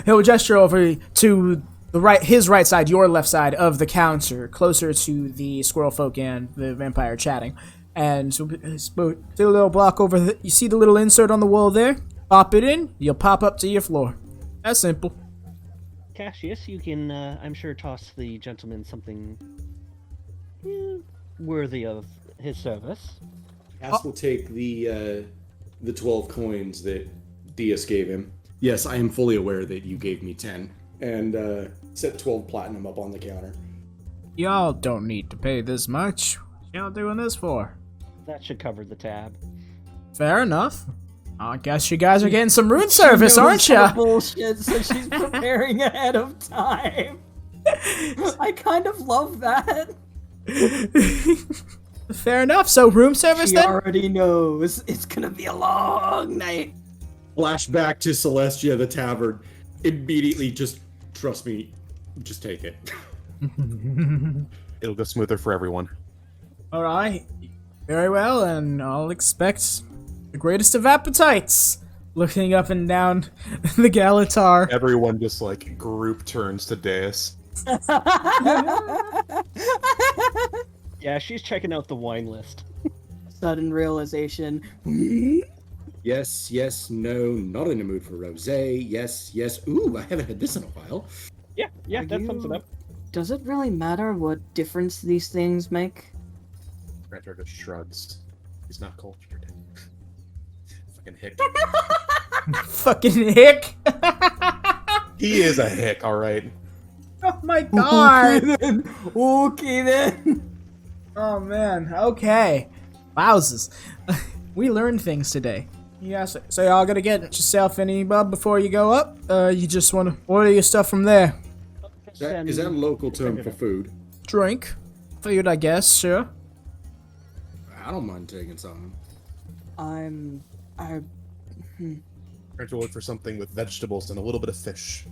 He'll gesture over to the right, his right side, your left side of the counter, closer to the squirrel folk and the vampire chatting. And so, do a little block over. You see the little insert on the wall there? Pop it in. You'll pop up to your floor. That's simple. Cassius, you can, I'm sure, toss the gentleman something worthy of his service. Cass will take the 12 coins that Deis gave him. Yes, I am fully aware that you gave me 10. And set 12 platinum up on the counter. Y'all don't need to pay this much. What y'all doing this for? That should cover the tab. Fair enough. I guess you guys are getting some rune service, She knows aren't the ya? Bullshit, so she's preparing ahead of time. I kind of love that. Fair enough. So room service She then? already knows it's gonna be a long night. Flashback to Celestia, the tavern. Immediately, just trust me, just take it. It'll go smoother for everyone. All right. Very well, and I'll expect the greatest of appetites. Looking up and down the Gallataur. Everyone just like group turns to Deis. Yeah, she's checking out the wine list. Sudden realization. Yes, yes, no, not in the mood for rosé. Yes, yes. Ooh, I haven't had this in a while. Yeah, that sums it up. Does it really matter what difference these things make? Crantor just shrugs. He's not cultured. Fucking hick. Fucking hick. He is a hick, alright. Oh my god. Okay then. Oh man. Okay. Wowzers. We learned things today. Yeah, so y'all gonna get yourself any bub before you go up? You just wanna order your stuff from there. Is that a local term for food? Drink. Food, I guess, sure. I don't mind taking something. Crantor will look for something with vegetables and a little bit of fish.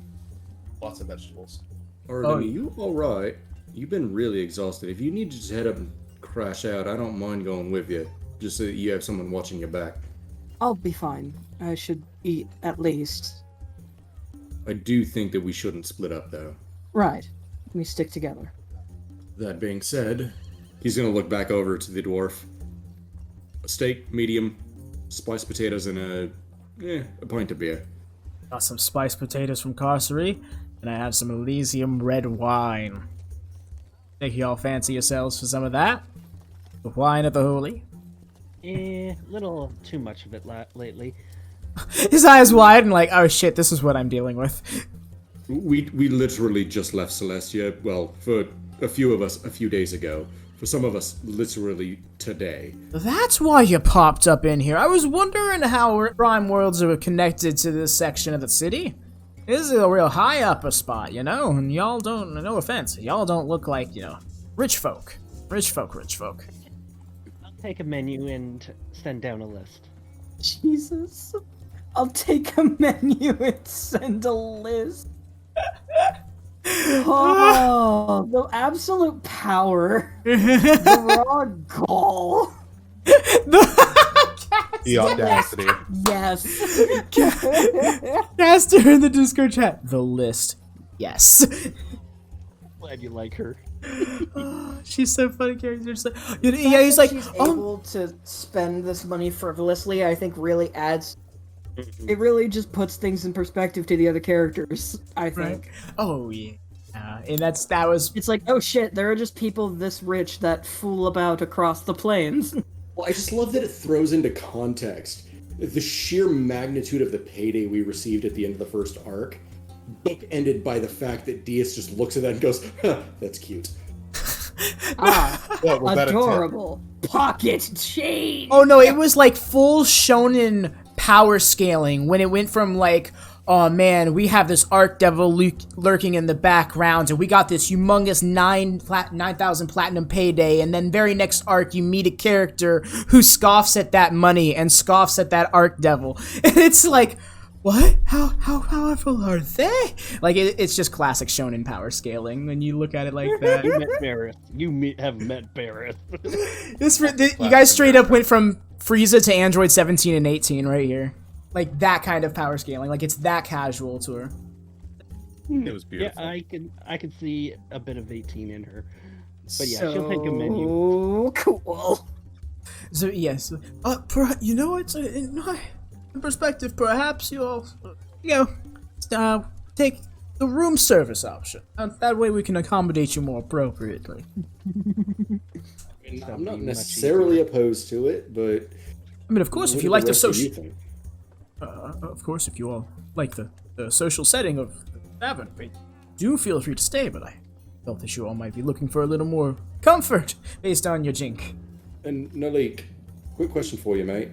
Lots of vegetables. Arudim, you alright? You've been really exhausted. If you need to just head up and crash out, I don't mind going with you. Just so that you have someone watching your back. I'll be fine. I should eat at least. I do think that we shouldn't split up, though. Right. We stick together. That being said, he's gonna look back over to the dwarf. A steak, medium, spiced potatoes, and a pint of beer. Got some spiced potatoes from Carcery, and I have some Elysium red wine. Think y'all fancy yourselves for some of that? The wine of the holy? Little too much of it lately. His eyes wide and like, oh shit, this is what I'm dealing with. We literally just left Celestia, well, for a few of us a few days ago. For some of us, literally today. That's why you popped up in here. I was wondering how Prime Worlds are connected to this section of the city. This is a real high up a spot, you know? And y'all don't, no offense, y'all don't look like, you know, rich folk. Rich folk. I'll take a menu and send down a list. Jesus. I'll take a menu and send a list. Oh, the absolute power. The raw gall. The audacity. Yes. Castor in the Discord chat. The list. Yes. Glad you like her. She's so funny, character. Yeah, he's like, she's oh. able to spend this money frivolously, I think really adds. It really just puts things in perspective to the other characters, I think. Right. Oh, yeah. And that was... It's like, oh shit, there are just people this rich that fool about across the plains. Well, I just love that it throws into context the sheer magnitude of the payday we received at the end of the first arc, bookended by the fact that Deis just looks at that and goes, huh, that's cute. Well, was that a tip? Adorable. Pocket change! Oh no, it was like full shonen power scaling when it went from like, oh man, we have this Arc Devil lurking in the background, and we got this humongous 9,000 platinum payday, and then very next arc you meet a character who scoffs at that money and scoffs at that Arc Devil. And it's like, what? How powerful are they? Like, it's just classic shonen power scaling when you look at it like that. You met Barrett. Have met Barrett. You guys straight up went from Frieza to Android 17 and 18 right here. Like, that kind of power scaling. Like, it's that casual to her. It was beautiful. Yeah, I can see a bit of 18 in her. But yeah, she'll take a menu. Oh, cool. So, yes. You know, it's in perspective, perhaps you'll, take the room service option. That way we can accommodate you more appropriately. I'm not necessarily opposed to it, but... I mean, of course, if you like the social... of course, if you all like the social setting of the tavern, do feel free to stay, but I felt that you all might be looking for a little more comfort based on your jink. And Naleek, quick question for you, mate.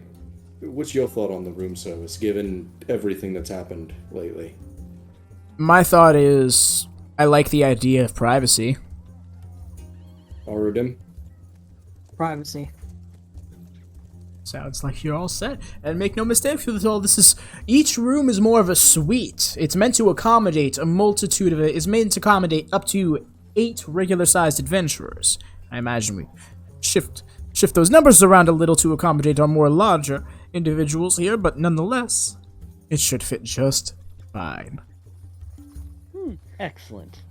What's your thought on the room service, given everything that's happened lately? My thought is, I like the idea of privacy. Arudim? Privacy. Sounds like you're all set. And make no mistake with all this each room is more of a suite. It's meant to accommodate a multitude of it. It's meant to accommodate up to 8 regular-sized adventurers. I imagine we shift those numbers around a little to accommodate our more larger individuals here, but nonetheless, it should fit just fine. Excellent.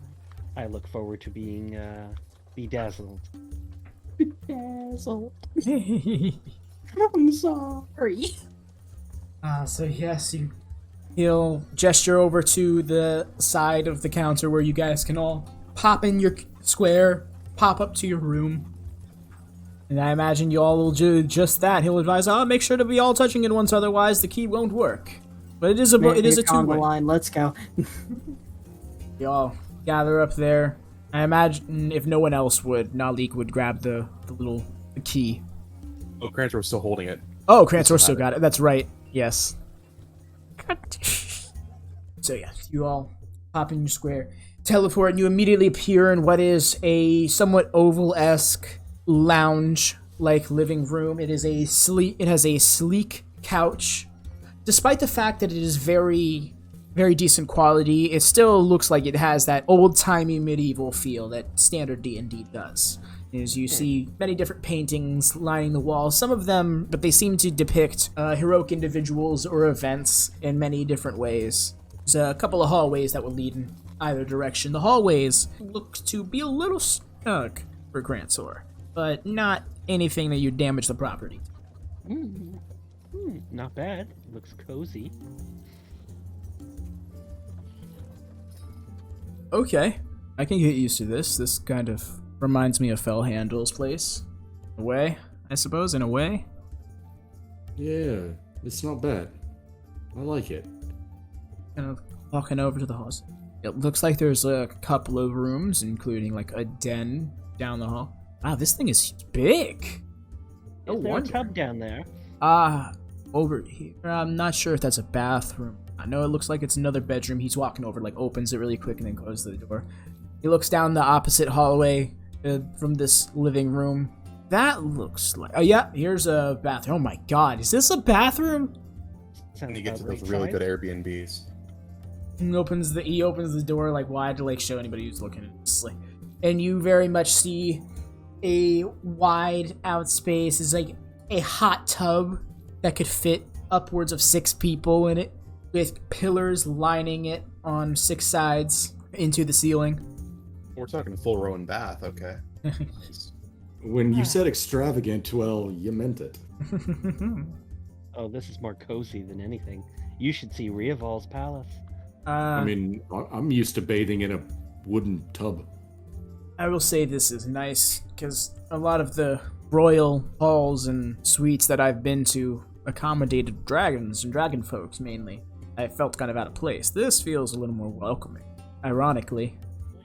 I look forward to being bedazzled. Bedazzled. I'm sorry. So yes, He'll gesture over to the side of the counter where you guys can all pop in your square, pop up to your room. And I imagine you all will do just that. He'll advise, make sure to be all touching it once, otherwise the key won't work. But it is a on the two-way. line. Let's go. You all gather up there. I imagine if no one else would, Naleek would grab the key. Oh, Crantor was still holding it. Oh, Crantor still got it. That's right. Yes. So yeah, you all pop in your square, teleport, and you immediately appear in what is a somewhat oval-esque lounge-like living room. It has a sleek couch. Despite the fact that it is very, very decent quality, it still looks like it has that old-timey medieval feel that standard D&D does. As you see many different paintings lining the walls, some of them, but they seem to depict heroic individuals or events in many different ways. There's a couple of hallways that will lead in either direction. The hallways look to be a little snug for Crantor, but not anything that you damage the property. Not bad. Looks cozy. Okay, I can get used to this. This kind of reminds me of Fellhandle's place. In a way, I suppose, in a way. Yeah, it's not bad. I like it. Kind of walking over to the halls. It looks like there's a couple of rooms, including like a den down the hall. Wow, this thing is big. No Is there a wonder. tub down there? Over here. I'm not sure if that's a bathroom. I know it looks like it's another bedroom. He's walking over, like opens it really quick and then closes the door. He looks down the opposite hallway from this living room. That looks like... Oh, yeah, here's a bathroom. Oh, my God. Is this a bathroom? And you get to those really good Airbnbs. He opens the door, like, wide to, like, show anybody who's looking at this. Like, and you very much see a wide out space. It's like a hot tub that could fit upwards of 6 people in it, with pillars lining it on 6 sides into the ceiling. We're talking full Rowan bath, okay. When you said extravagant, well, you meant it. Oh, this is more cozy than anything. You should see Rieval's palace. I mean, I'm used to bathing in a wooden tub. I will say this is nice, because a lot of the royal halls and suites that I've been to accommodated dragons and dragon folks mainly. I felt kind of out of place. This feels a little more welcoming, ironically.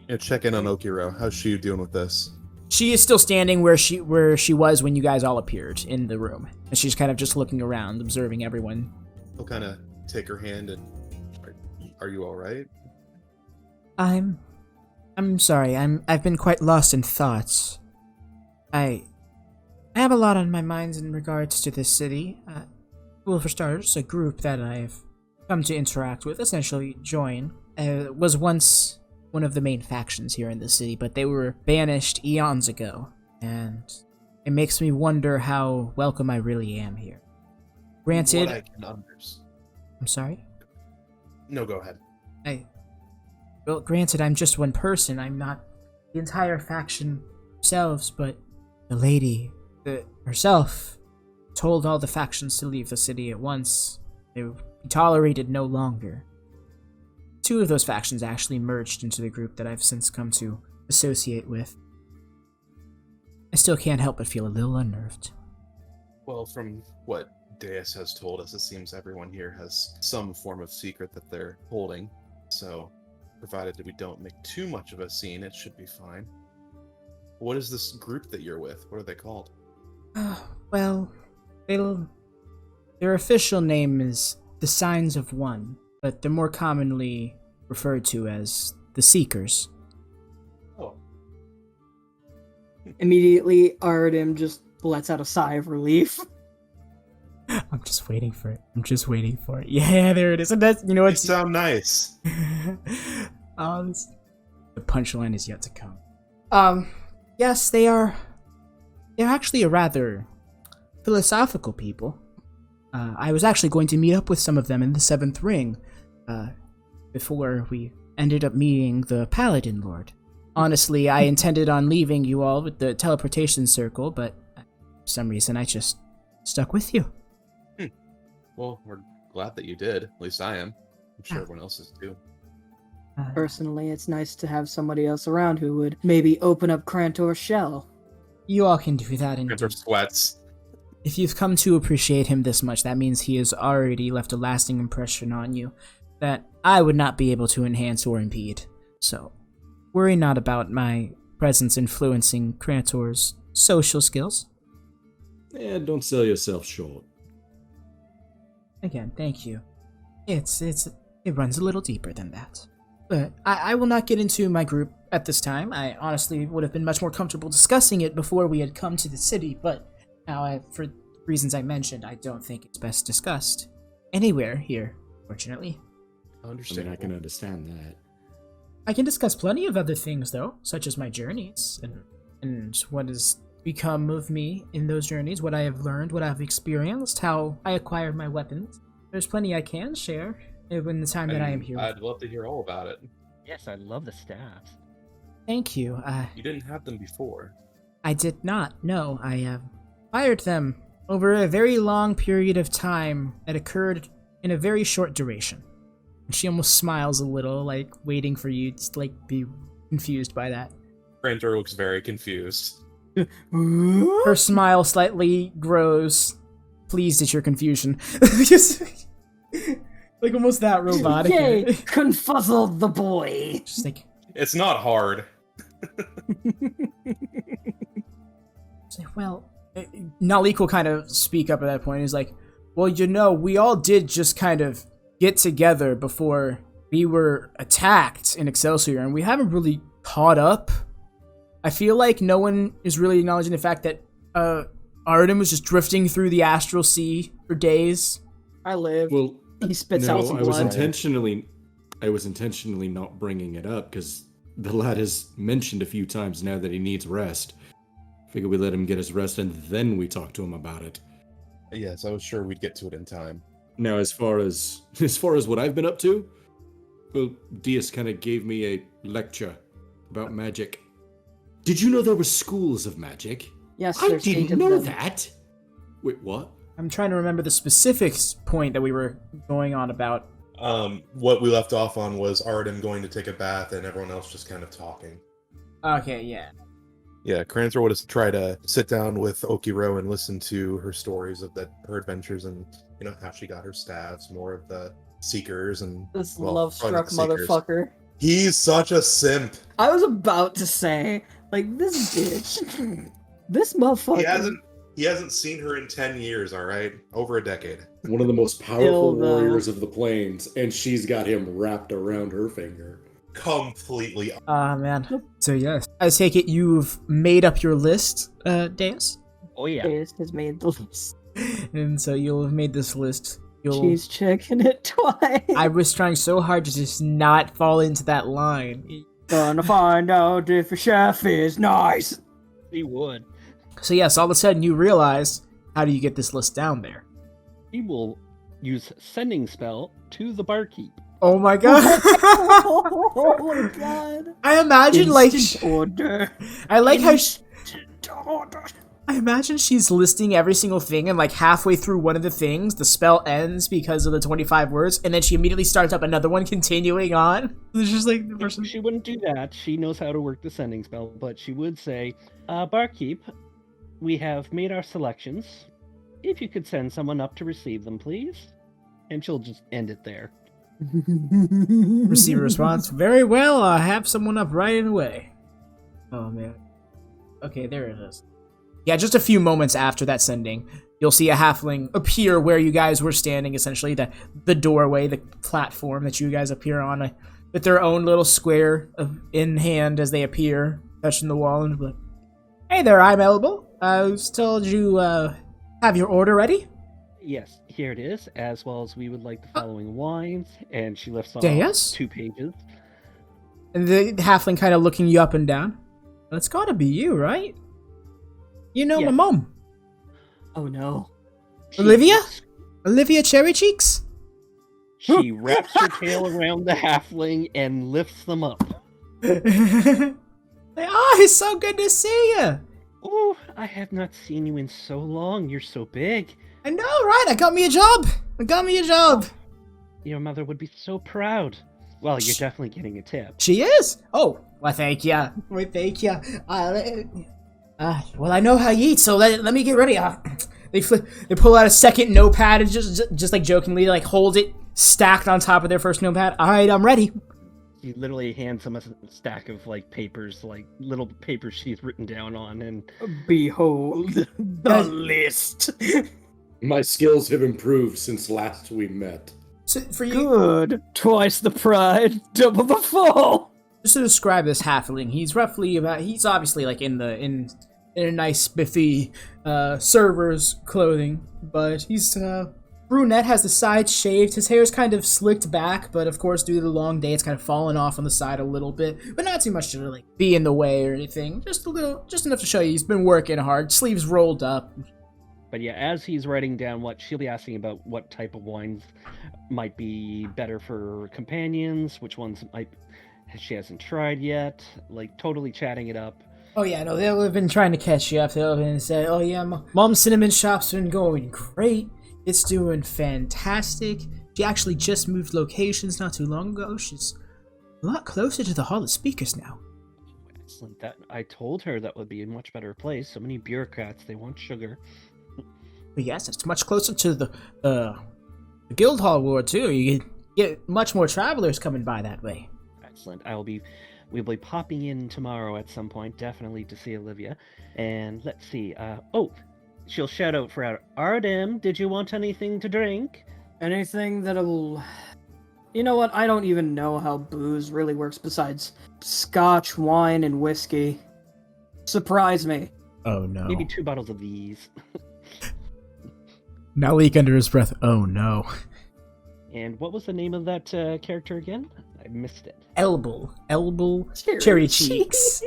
Yeah, check in on Okiro. How's she doing with this? She is still standing where she was when you guys all appeared in the room. And she's kind of just looking around, observing everyone. I'll kind of take her hand and... Are you alright? I'm sorry. I've been quite lost in thoughts. I have a lot on my mind in regards to this city. Well, for starters, a group that I've come to interact with, essentially join, was once one of the main factions here in the city, but they were banished eons ago, and it makes me wonder how welcome I really am here. Granted... What I can understand. I'm sorry? No, go ahead. Well, granted, I'm just one person. I'm not the entire faction themselves, but the lady herself told all the factions to leave the city at once. They would be tolerated no longer. 2 of those factions actually merged into the group that I've since come to associate with. I still can't help but feel a little unnerved. Well, from what Deis has told us, it seems everyone here has some form of secret that they're holding. So, provided that we don't make too much of a scene, it should be fine. What is this group that you're with? What are they called? Well, their official name is the Signs of One, but they're more commonly referred to as the Seekers. Oh. Immediately, Arudim just lets out a sigh of relief. I'm just waiting for it. Yeah, there it is. And that's, you know They what? sound nice. The punchline is yet to come. Yes, they're actually a rather philosophical people. I was actually going to meet up with some of them in the 7th Ring, before we ended up meeting the Paladin Lord. Honestly, I intended on leaving you all with the teleportation circle, but for some reason I just stuck with you. Well, we're glad that you did. At least I am. I'm sure everyone else is too. Personally, it's nice to have somebody else around who would maybe open up Crantor's shell. You all can do that, and Crantor sweats. if you've come to appreciate him this much, that means he has already left a lasting impression on you that I would not be able to enhance or impede. So, worry not about my presence influencing Crantor's social skills. Don't sell yourself short. Again, thank you. It runs a little deeper than that. But I will not get into my group at this time. I honestly would have been much more comfortable discussing it before we had come to the city, but now, for reasons I mentioned, I don't think it's best discussed anywhere here, fortunately. I mean, I can understand that. I can discuss plenty of other things, though, such as my journeys, and what has become of me in those journeys, what I have learned, what I've experienced, how I acquired my weapons. There's plenty I can share in the time that I am here. I'd love to hear all about it. Yes, I love the staffs. Thank you. You didn't have them before. I did not. No, I acquired them over a very long period of time that occurred in a very short duration. And she almost smiles a little, like waiting for you to be confused by that. Crantor looks very confused. Her smile slightly grows, pleased at your confusion. Like almost that robotic. Yay! Confuzzled the boy! Just like, It's not hard. well, Naleek will kind of speak up at that point. He's like, well, we all did just kind of get together before we were attacked in Excelsior, and we haven't really caught up. I feel like no one is really acknowledging the fact that Arudim was just drifting through the astral sea for days. I live. Well, He spits no, out some I was blood. I was intentionally not bringing it up because the lad has mentioned a few times now that he needs rest. Figure we let him get his rest and then we talk to him about it. Yes, I was sure we'd get to it in time. Now, as far as what I've been up to, well, Deis kind of gave me a lecture about magic. Did you know there were schools of magic? Yes, I there's 8 didn't of know them. that. Wait, what? I'm trying to remember the specifics point that we were going on about. What we left off on was Arudim going to take a bath and everyone else just kind of talking. Okay, yeah. Yeah, Crantor would have tried to sit down with Okiro and listen to her stories of her adventures and, how she got her staves, more of the Seekers and... This well, love-struck front Seekers. motherfucker. He's such a simp. I was about to say, this bitch. This motherfucker. He hasn't seen her in 10 years, alright? Over a decade. One of the most powerful Still, though. warriors of the plains, and she's got him wrapped around her finger. Completely. Man. So yes. I take it you've made up your list, Deis? Oh yeah. Deis has made the list. And so you'll have made this list. She's checking it twice. I was trying so hard to just not fall into that line. Gonna find out if a chef is nice. He would. So yes, all of a sudden you realize, how do you get this list down there? He will use sending spell to the barkeep. Oh my god. Oh my god. I imagine Instant order. I like how Instant order. I imagine she's listing every single thing, and halfway through one of the things, the spell ends because of the 25 words, and then she immediately starts up another one, continuing on. It's just the person. She wouldn't do that. She knows how to work the sending spell, but she would say, barkeep, we have made our selections. If you could send someone up to receive them, please. And she'll just end it there. Receive a response. Very well, I'll have someone up right away. Oh man. Okay, there it is. Yeah, just a few moments after that sending, you'll see a halfling appear where you guys were standing, essentially, the doorway, the platform that you guys appear on, with their own little square in hand as they appear, touching the wall, and like, hey there, I'm Elbow. I was told you have your order ready? Yes, here it is, as well as we would like the following wines, and she lifts off Deis? 2 pages. And the halfling kind of looking you up and down. It's gotta be you, right? You know Yes. my mom. Oh no. Olivia? Olivia Cherry Cheeks? She wraps her tail around the halfling and lifts them up. Oh, it's so good to see you. Oh, I have not seen you in so long. You're so big. I know, right? I got me a job. Your mother would be so proud. Well, you're definitely getting a tip. She is? Oh, well, thank ya. Well, thank ya. Well, I know how you eat, so let me get ready. They pull out a second notepad and just like jokingly like hold it stacked on top of their first notepad. All right, I'm ready. He literally hands them a stack of like papers, like little paper sheets written down on, and Behold the list. My skills have improved since last we met. So for you, Good. Twice the pride, double the fall. just to describe this halfling, he's obviously like in a nice spiffy server's clothing, but he's brunette, has the sides shaved, his hair's kind of slicked back, but of course due to the long day it's kind of fallen off on the side a little bit, but not too much to like be in the way or anything. Just enough to show you he's been working hard, sleeves rolled up. but yeah, as he's writing down what she'll be asking about, what type of wines might be better for companions, which ones she hasn't tried yet, like totally chatting it up. Oh yeah, no, they've been trying to catch you up. They've been saying, oh yeah, Mom's Cinnamon Shop's been going great. It's doing fantastic. She actually just moved locations not too long ago. She's a lot closer to the Hall of Speakers now. Excellent. That I told her that would be a much better place. So many bureaucrats, they want sugar. But yes, it's much closer to the Guild Hall Ward too. You get much more travelers coming by that way. Excellent. We'll be popping in tomorrow at some point, definitely to see Olivia. And let's see. She'll shout out for Arudim. Did you want anything to drink? Anything that'll... You know what? I don't even know how booze really works besides scotch, wine, and whiskey. Surprise me. Oh no. Maybe 2 bottles of these. Naleek under his breath. Oh no. And what was the name of that character again? I missed it. Elbow. Cherry Cherry cheeks.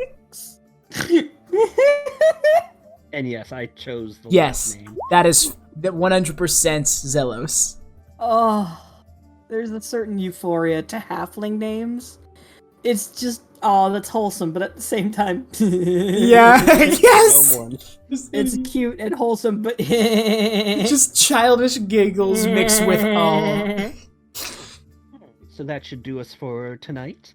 And yes, I chose the Yes, last name. that is 100% Zelos. Oh, there's a certain euphoria to halfling names. It's just, oh, that's wholesome, but at the same time... Yeah, yes! No one. It's cute and wholesome, but... Just childish giggles mixed with awe. So that should do us for tonight.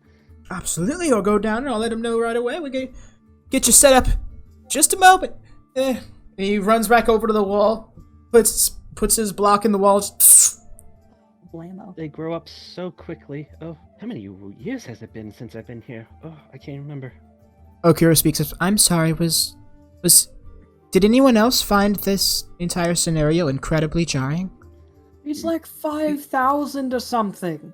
Absolutely, I'll go down and I'll let him know right away. We get you set up. Just a moment. He runs back over to the wall, puts his block in the wall. Blammo. They grow up so quickly. Oh, how many years has it been since I've been here? Oh, I can't remember. Okiro speaks up. I'm sorry, did anyone else find this entire scenario incredibly jarring? He's like 5,000 or something.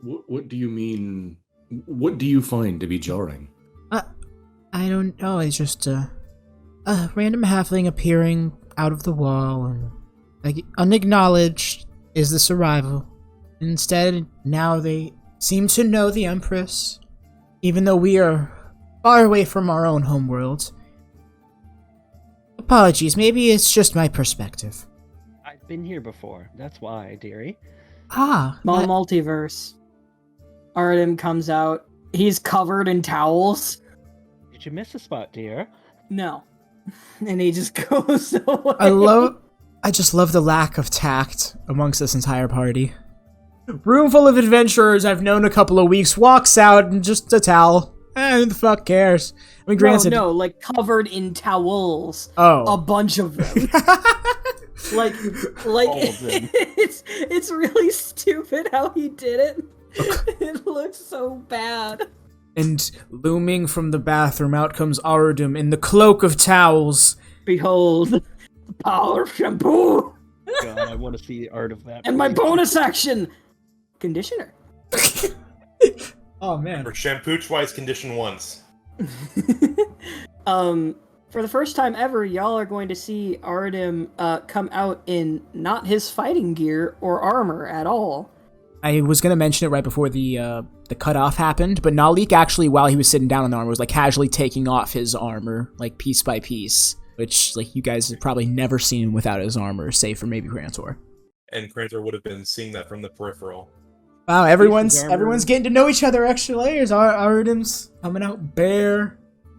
What do you mean? What do you find to be jarring? I don't know, it's just a random halfling appearing out of the wall and like unacknowledged is this arrival. Instead, now they seem to know the Empress, even though we are far away from our own homeworld. Apologies, maybe it's just my perspective. I've been here before. That's why, dearie. Small multiverse. Arudim comes out. He's covered in towels. Did you miss a spot, dear? No. And he just goes away. I just love the lack of tact amongst this entire party. Room full of adventurers I've known a couple of weeks walks out and just a towel. Who the fuck cares? I mean, granted, No, like covered in towels. Oh. A bunch of them. like it's really stupid how he did it. It looks so bad. And looming from the bathroom, out comes Arudim in the cloak of towels. Behold, the power of shampoo God, I want to see the art of that. and my bonus action, conditioner. Oh man. For shampoo twice, condition once. For the first time ever, y'all are going to see Arudim come out in not his fighting gear or armor at all. I was gonna mention it right before the cutoff happened, but Naleek actually, while he was sitting down on the armor, was like casually taking off his armor, like piece by piece, which like you guys have probably never seen him without his armor, save for maybe Crantor. And Crantor would have been seeing that from the peripheral. Wow, everyone's armor. getting to know each other extra layers. Arudim's coming out bare.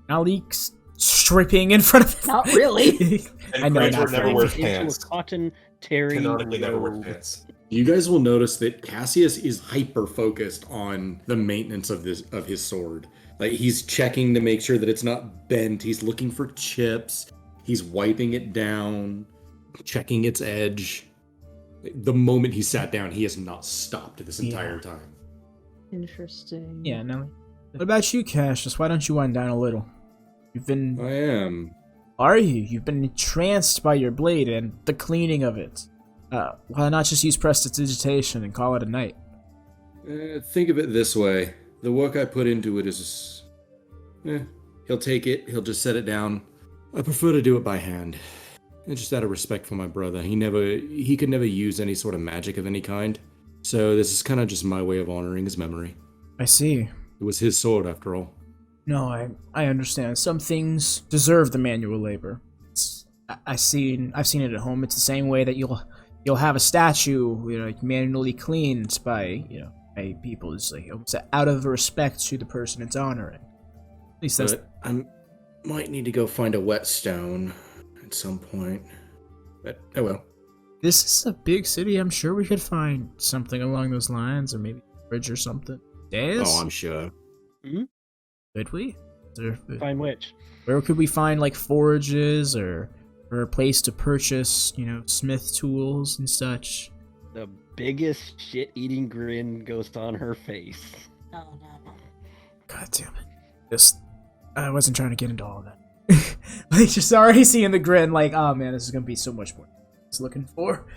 Naleek's stripping in front of him. Not really. And I know, Crantor not never really. wears Into a pants. cotton terry Canonically never wears robe. pants. You guys will notice that Cassius is hyper focused on the maintenance of his sword. Like, he's checking to make sure that it's not bent. He's looking for chips. He's wiping it down, checking its edge. The moment he sat down, he has not stopped this entire time. Interesting. Yeah, no. What about you, Cassius? Why don't you wind down a little? You've been... I am. Are you? You've been entranced by your blade and the cleaning of it. Why not just use prestidigitation and call it a night? Think of it this way. The work I put into it is... he'll take it, he'll just set it down. I prefer to do it by hand. It's just out of respect for my brother. He could never use any sort of magic of any kind. So this is kind of just my way of honoring his memory. I see. It was his sword, after all. No, I understand. Some things deserve the manual labor. I've seen it at home. It's the same way that you'll have a statue, manually cleaned by by people. It's like almost out of respect to the person it's honoring. At least that's. But I might need to go find a whetstone at some point. But oh well. This is a big city. I'm sure we could find something along those lines, or maybe a bridge or something. Deis? Oh, I'm sure. Could we? Find which? Where could we find like forages or a place to purchase, smith tools and such? The biggest shit-eating grin goes on her face. Oh no. God damn it. I wasn't trying to get into all of that. Like, just already seeing the grin, like, oh man, this is gonna be so much more than I was looking for.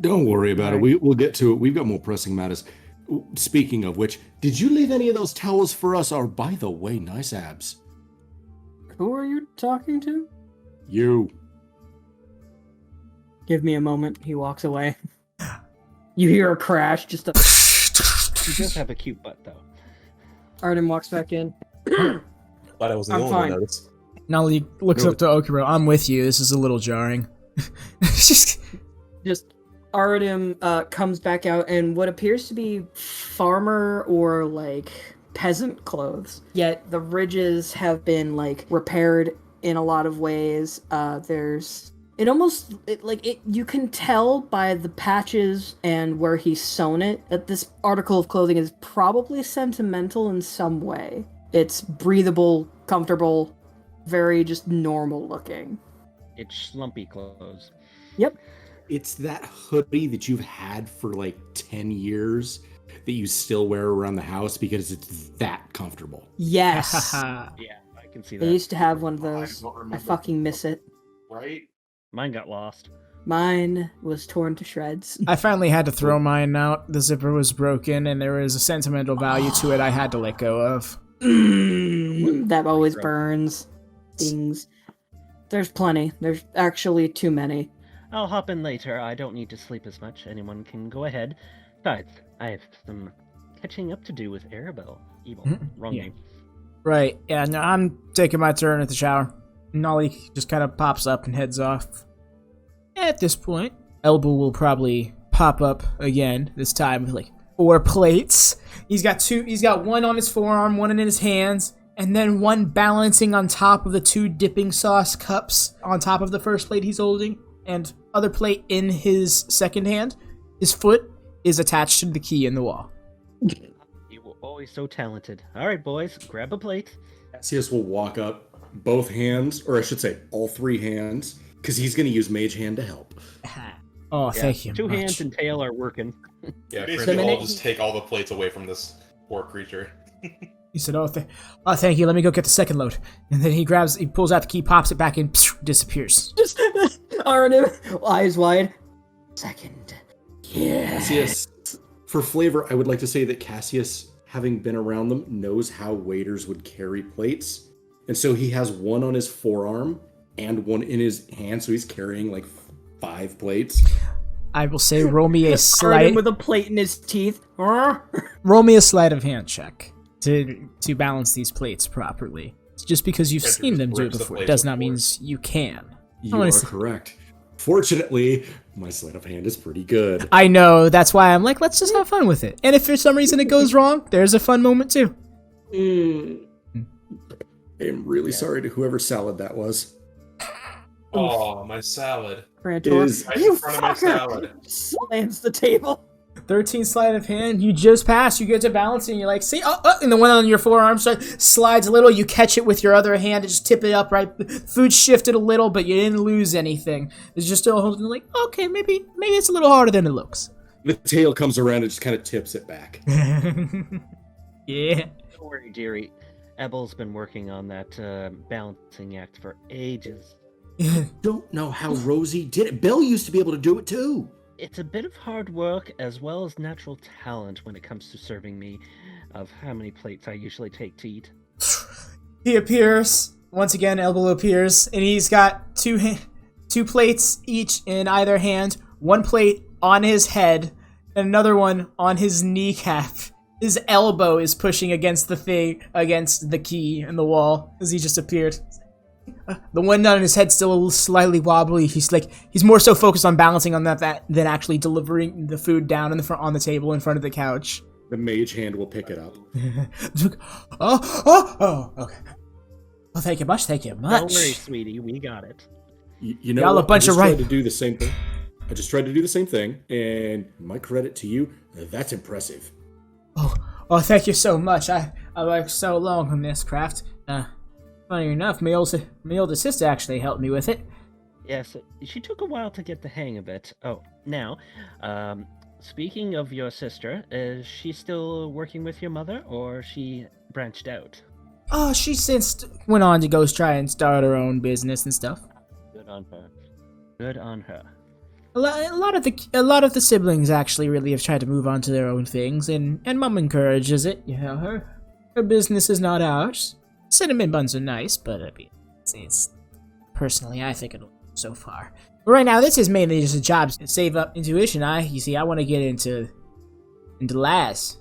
Don't worry about it. We'll get to it. We've got more pressing matters. Speaking of which, did you leave any of those towels for us? Or, by the way, nice abs. Who are you talking to? You. Give me a moment. He walks away. You hear a crash, just a... She does have a cute butt, though. Arden walks back in. Thought I was the I'm only one fine. to notice. Naleek looks up to Okuro. I'm with you. This is a little jarring. Just Arudim comes back out in what appears to be farmer or like peasant clothes. Yet the ridges have been like repaired in a lot of ways. You can tell by the patches and where he's sewn it that this article of clothing is probably sentimental in some way. It's breathable, comfortable, very just normal looking. It's schlumpy clothes. Yep. It's that hoodie that you've had for like 10 years that you still wear around the house because it's that comfortable. Yes. Yeah, I can see I that. used to have one of those. don't I remember. fucking miss it. Right? Mine got lost. Mine was torn to shreds. I finally had to throw mine out. The zipper was broken, and there was a sentimental value to it I had to let go of. That always burns. Stings. There's plenty. There's actually too many. I'll hop in later. I don't need to sleep as much. Anyone can go ahead. Besides, I have some catching up to do with Arabelle. Evil. Wrong Yeah. name. Right, yeah, no, I'm taking my turn at the shower. Naleek just kind of pops up and heads off. At this point, Elba will probably pop up again, this time with like 4 plates. He's got one on his forearm, one in his hands, and then one balancing on top of the 2 dipping sauce cups on top of the first plate he's holding, and other plate in his second hand. His foot is attached to the key in the wall. You were always so talented. All right, boys, grab a plate. Cassius will walk up, both hands, or I should say all 3 hands, because he's going to use Mage Hand to help. Oh, Yeah, thank you 2 much. hands and tail are working. Yeah, Basically, Crantor minute will just take all the plates away from this poor creature. He said, oh, thank you, let me go get the second load. And then he pulls out the key, pops it back in, disappears. Just Arden, eyes wide. Second. Yeah. Cassius, for flavor, I would like to say that Cassius, having been around them, knows how waiters would carry plates. And so he has one on his forearm and one in his hand, so he's carrying like 5 plates. I will say, roll me a Arden sleight, with a plate in his teeth. roll me a sleight of hand check to balance these plates properly. Just because you've Crantor seen just them do it rips the before plates does not apart. mean you can. You wanna are see- correct. Fortunately, my sleight of hand is pretty good. I know, that's why I'm like, let's just have fun with it. And if for some reason it goes wrong, there's a fun moment too. I am really sorry to whoever salad that was. Oh, my salad. Crantor. Is- Right You in front of my fucker! salad. Slams the table. 13 sleight of hand. You just pass. You get to balancing. You're like, see, and the one on your forearm slides a little. You catch it with your other hand and just tip it up. Right, food shifted a little, but you didn't lose anything. It's just still holding. Like, okay, maybe it's a little harder than it looks. The tail comes around and just kind of tips it back. Yeah. Don't worry, dearie. Ebel's been working on that balancing act for ages. Don't know how Rosie did it. Bill used to be able to do it too. It's a bit of hard work as well as natural talent when it comes to serving me of how many plates I usually take to eat. He appears once again. Elbow appears, and he's got two plates each in either hand. One plate on his head, and another one on his kneecap. His elbow is pushing against the key in the wall as he just appeared. The one on his head's still slightly wobbly. He's more so focused on balancing on that than actually delivering the food down on the table in front of the couch. The mage hand will pick it up. Okay. Well, thank you much. Don't worry, sweetie, we got it. You know, Y'all a what? bunch I of just right- tried to do the same thing. I just tried to do the same thing, and my credit to you, that's impressive. Oh, thank you so much. I worked so long on this craft. Funny enough, my older sister actually helped me with it. Yes, she took a while to get the hang of it. Oh, now, speaking of your sister, is she still working with your mother, or she branched out? Oh, she since went on to go try and start her own business and stuff. Good on her. Good on her. A lot of the siblings actually really have tried to move on to their own things, and Mom encourages it. You know, her business is not ours. Cinnamon buns are nice, but I mean, it's personally, I think it'll go so far. But right now, this is mainly just a job to save up intuition. I want to get into LAS.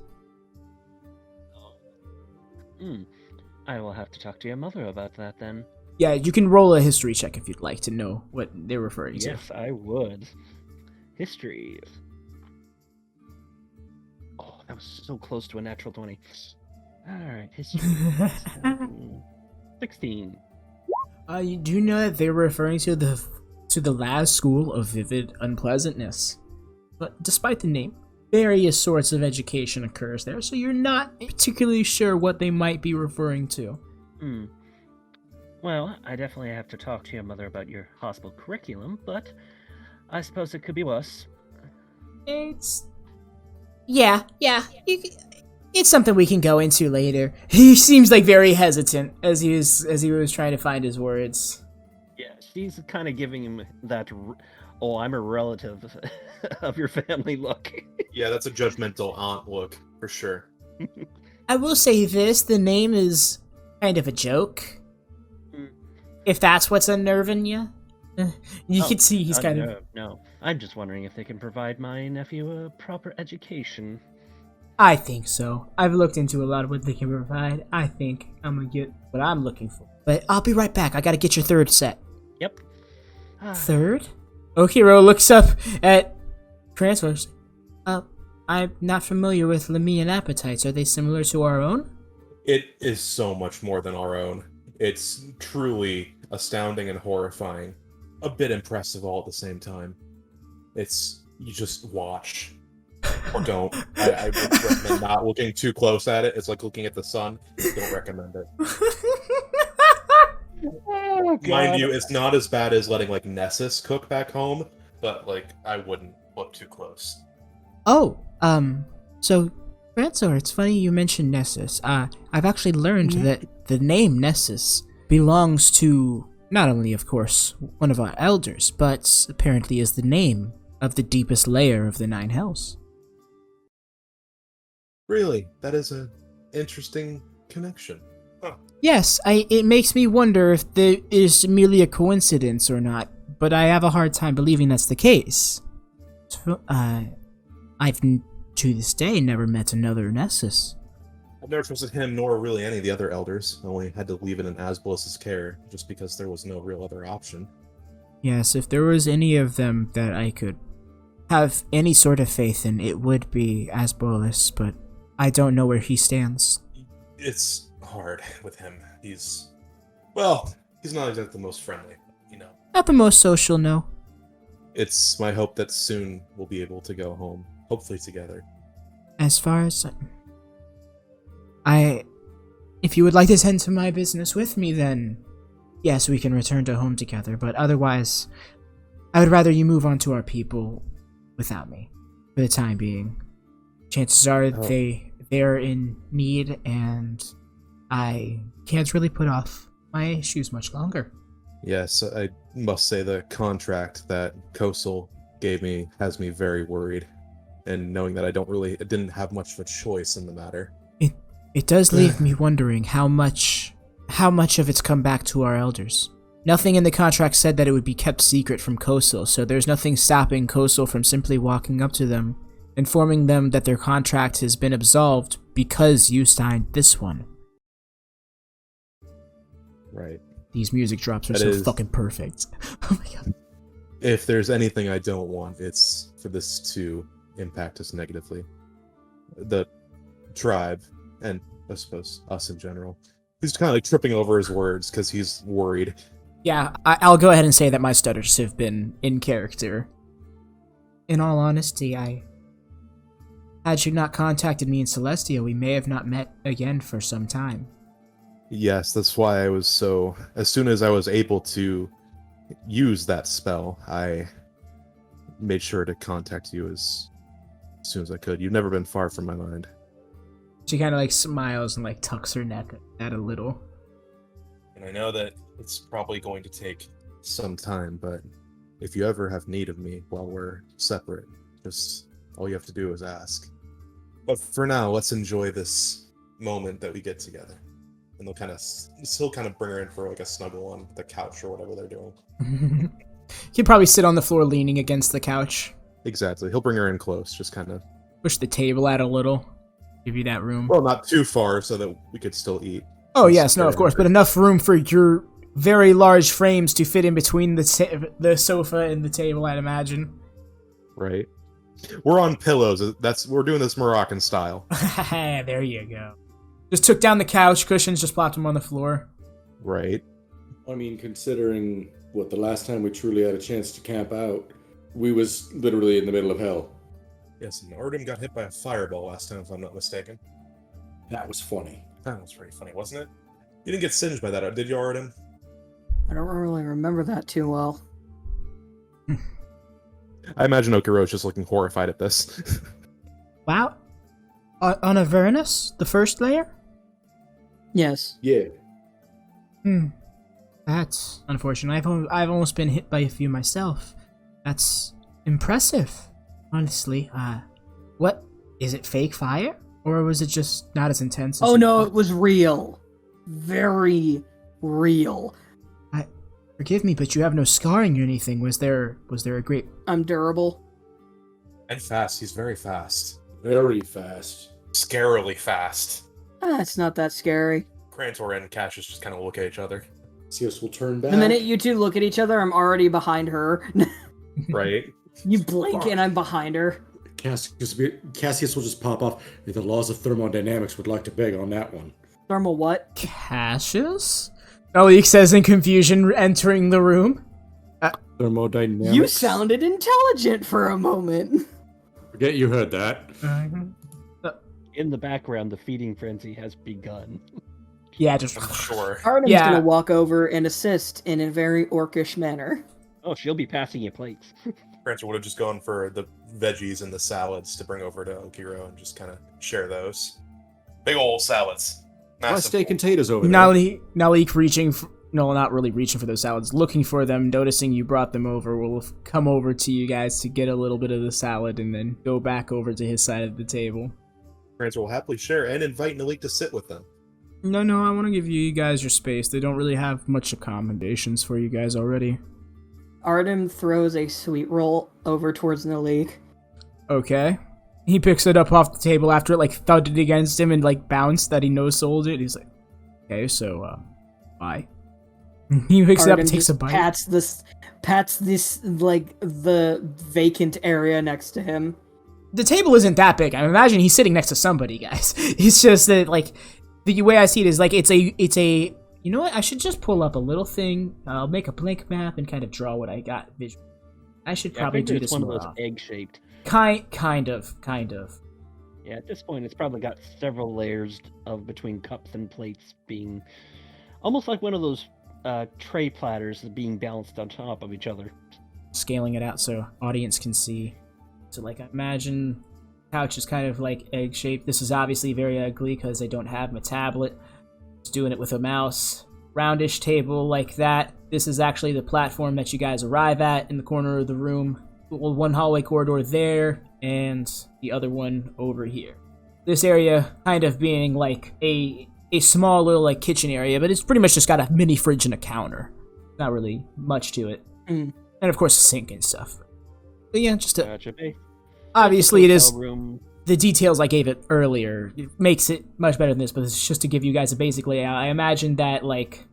I will have to talk to your mother about that then. Yeah, you can roll a history check if you'd like to know what they're referring to. Yes, I would. History. Oh, that was so close to a natural 20. Alright, history. 16. You do know that they're referring to the last school of vivid unpleasantness. But despite the name, various sorts of education occurs there, so you're not particularly sure what they might be referring to. Well, I definitely have to talk to your mother about your hospital curriculum, but I suppose it could be worse. It's something we can go into later. He seems like very hesitant as he was trying to find his words. Yeah, she's kind of giving him that, oh, I'm a relative of your family look. Yeah, that's a judgmental aunt look, for sure. I will say this, the name is kind of a joke. If that's what's unnerving you. You can see he's kind of... No, I'm just wondering if they can provide my nephew a proper education. I think so. I've looked into a lot of what they can provide. I think I'm gonna get what I'm looking for. But I'll be right back. I gotta get your third set. Yep. Third? Okiro looks up at Crantor. I'm not familiar with Lamian appetites. Are they similar to our own? It is so much more than our own. It's truly astounding and horrifying. A bit impressive all at the same time. You just watch. Or don't. I would recommend not looking too close at it. It's like looking at the sun. Don't recommend it. Oh, Mind you, it's not as bad as letting like Nessus cook back home, but like I wouldn't look too close. Oh, so Crantor, it's funny you mentioned Nessus. I've actually learned that the name Nessus belongs to not only, of course, one of our elders, but apparently is the name of the deepest layer of the Nine Hells. Really? That is an interesting connection. Huh. Yes, it makes me wonder if there is merely a coincidence or not, but I have a hard time believing that's the case. So, I've to this day never met another Nessus. I've never trusted him nor really any of the other elders. I only had to leave it in Asbolus's care just because there was no real other option. Yes, if there was any of them that I could have any sort of faith in, it would be Asbolus, but I don't know where he stands. It's hard with him. He's not exactly the most friendly, you know. Not the most social, no. It's my hope that soon we'll be able to go home, hopefully together. As far as if you would like to tend to my business with me, then yes, we can return to home together. But otherwise, I would rather you move on to our people without me for the time being. Chances are they're in need, and I can't really put off my issues much longer. Yes, I must say the contract that Kosel gave me has me very worried, and knowing that I didn't have much of a choice in the matter. It does leave me wondering how much of it's come back to our elders. Nothing in the contract said that it would be kept secret from Kosel, so there's nothing stopping Kosel from simply walking up to them, informing them that their contract has been absolved because you signed this one. Right. These music drops are fucking perfect. Oh my god. If there's anything I don't want, it's for this to impact us negatively. The tribe, and I suppose us in general. He's kind of like tripping over his words because he's worried. Yeah, I'll go ahead and say that my stutters have been in character. In all honesty, had you not contacted me in Celestia, we may have not met again for some time. Yes, that's why I was so... As soon as I was able to use that spell, I made sure to contact you as soon as I could. You've never been far from my mind. She kind of like smiles and like tucks her neck at a little. And I know that it's probably going to take some time, but if you ever have need of me while we're separate, just all you have to do is ask. But for now, let's enjoy this moment that we get together. And they'll still bring her in for like a snuggle on the couch or whatever they're doing. He'd probably sit on the floor leaning against the couch. Exactly. He'll bring her in close, just kind of... Push the table out a little. Give you that room. Well, not too far so that we could still eat. Oh, yes, no, of course, but enough room for your very large frames to fit in between the sofa and the table, I'd imagine. Right. We're on pillows. We're doing this Moroccan style. There you go. Just took down the couch cushions, just plopped them on the floor. Right. I mean, considering the last time we truly had a chance to camp out, we was literally in the middle of hell. Yes, and Arudim got hit by a fireball last time, if I'm not mistaken. That was funny. That was pretty funny, wasn't it? You didn't get singed by that, did you, Arudim? I don't really remember that too well. I imagine Okiro's just looking horrified at this. Wow. On Avernus? The first layer? Yes. Yeah. That's unfortunate. I've almost been hit by a few myself. That's impressive, honestly. What? Is it fake fire? Or was it just not as intense as Oh no, thought? it was real. Very real. Forgive me, but you have no scarring or anything. Was there a great... I'm durable. And fast. He's very fast. Very fast. Scarily fast. It's not that scary. Crantor and Cassius just kind of look at each other. Cassius will turn back. The minute you two look at each other, I'm already behind her. Right? You blink and I'm behind her. Cassius will just pop off. The laws of thermodynamics would like to beg on that one. Thermal what? Cassius? Naleek says in confusion, entering the room. Thermodynamics? You sounded intelligent for a moment. Forget you heard that. In the background, the feeding frenzy has begun. Yeah, just... I'm sure. Artem's gonna walk over and assist in a very orcish manner. Oh, she'll be passing you plates. Crantor would have just gone for the veggies and the salads to bring over to Okiro and just kind of share those. Big old salads. My Massive. steak and potatoes over there. Naleek reaching for... No, not really reaching for those salads. Looking for them, noticing you brought them over, will come over to you guys to get a little bit of the salad and then go back over to his side of the table. Crantor will happily share and invite Naleek to sit with them. No, I want to give you guys your space. They don't really have much accommodations for you guys already. Artem throws a sweet roll over towards Naleek. Okay. He picks it up off the table after it, like, thudded against him and, like, bounced that he no-sold it. He's like, okay, so, bye. He picks it up and takes a bite. Pats this, like, the vacant area next to him. The table isn't that big. I imagine he's sitting next to somebody, guys. It's just that, like, the way I see it is, like, it's a You know what? I should just pull up a little thing. I'll make a blank map and kind of draw what I got visually. I should probably do it's this one more of those often. egg-shaped. Kind of. Yeah, at this point, it's probably got several layers of between cups and plates being almost like one of those tray platters being balanced on top of each other. Scaling it out so audience can see. So, like, imagine couch is kind of like egg-shaped. This is obviously very ugly because I don't have my tablet. Just doing it with a mouse. Roundish table like that. This is actually the platform that you guys arrive at in the corner of the room. Well, one hallway corridor there, and the other one over here. This area kind of being like a small little like kitchen area, but it's pretty much just got a mini fridge and a counter. Not really much to it. And of course a sink and stuff. But yeah, just a, Gotcha. obviously it is Room. the details I gave it earlier. It makes it much better than this, but it's just to give you guys a basic layout. I imagine that like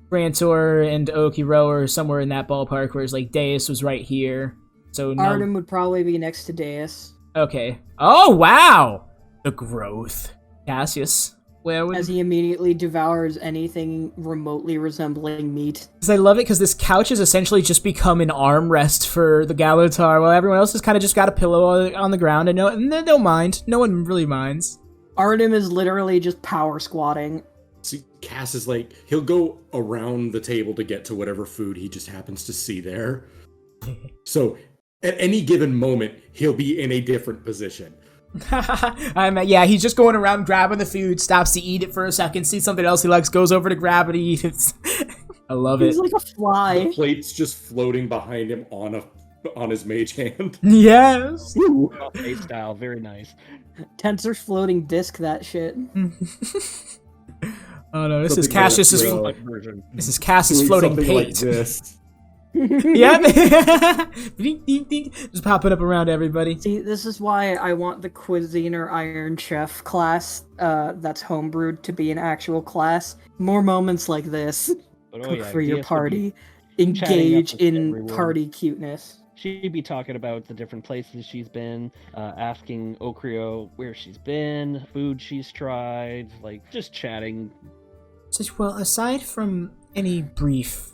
Crantor and Okiro are somewhere in that ballpark, whereas like Deis was right here. So Arudim would probably be next to Deis. Okay. Oh wow! The growth. Cassius. Where would... As he immediately devours anything remotely resembling meat. I love it because this couch has essentially just become an armrest for the Gallataur, while everyone else has kind of just got a pillow on the ground, and they don't mind. No one really minds. Arudim is literally just power squatting. See, Cass is like, he'll go around the table to get to whatever food he just happens to see there. So, at any given moment, he'll be in a different position. Yeah, he's just going around grabbing the food, stops to eat it for a second, sees something else he likes, goes over to grab it, eat it. I love it. He's like a fly. The plate's just floating behind him on his mage hand. Yes. Buffet style, very nice. Tensor's floating disc that shit. Oh no, this is Something Cassius's. like Version. This is Cassius Doing floating something like pate. this. Yeah, ding, ding, ding. Just popping up around everybody. See, this is why I want the Cuisine or Iron Chef class that's homebrewed to be an actual class. More moments like this. But, Cook for Deis your would be party. chatting Engage up with in everyone. party cuteness. She'd be talking about the different places she's been, asking Okrio where she's been, food she's tried, like just chatting. So, well, aside from any brief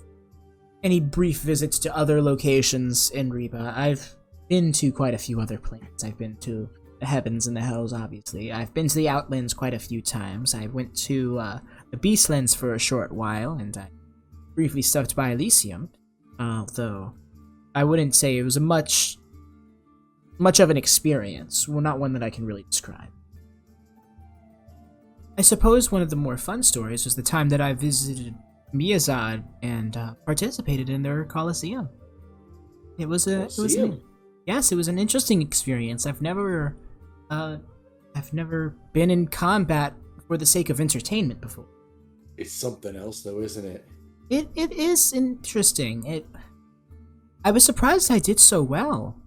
visits to other locations in Rieba, I've been to quite a few other planes. I've been to the Heavens and the Hells, obviously. I've been to the Outlands quite a few times. I went to the Beastlands for a short while, and I briefly stopped by Elysium, although I wouldn't say it was a much of an experience. Well, not one that I can really describe. I suppose one of the more fun stories was the time that I visited Miyazad and participated in their Colosseum. It was an interesting experience. I've never been in combat for the sake of entertainment before. It's something else, though, isn't it? It is interesting. I was surprised I did so well.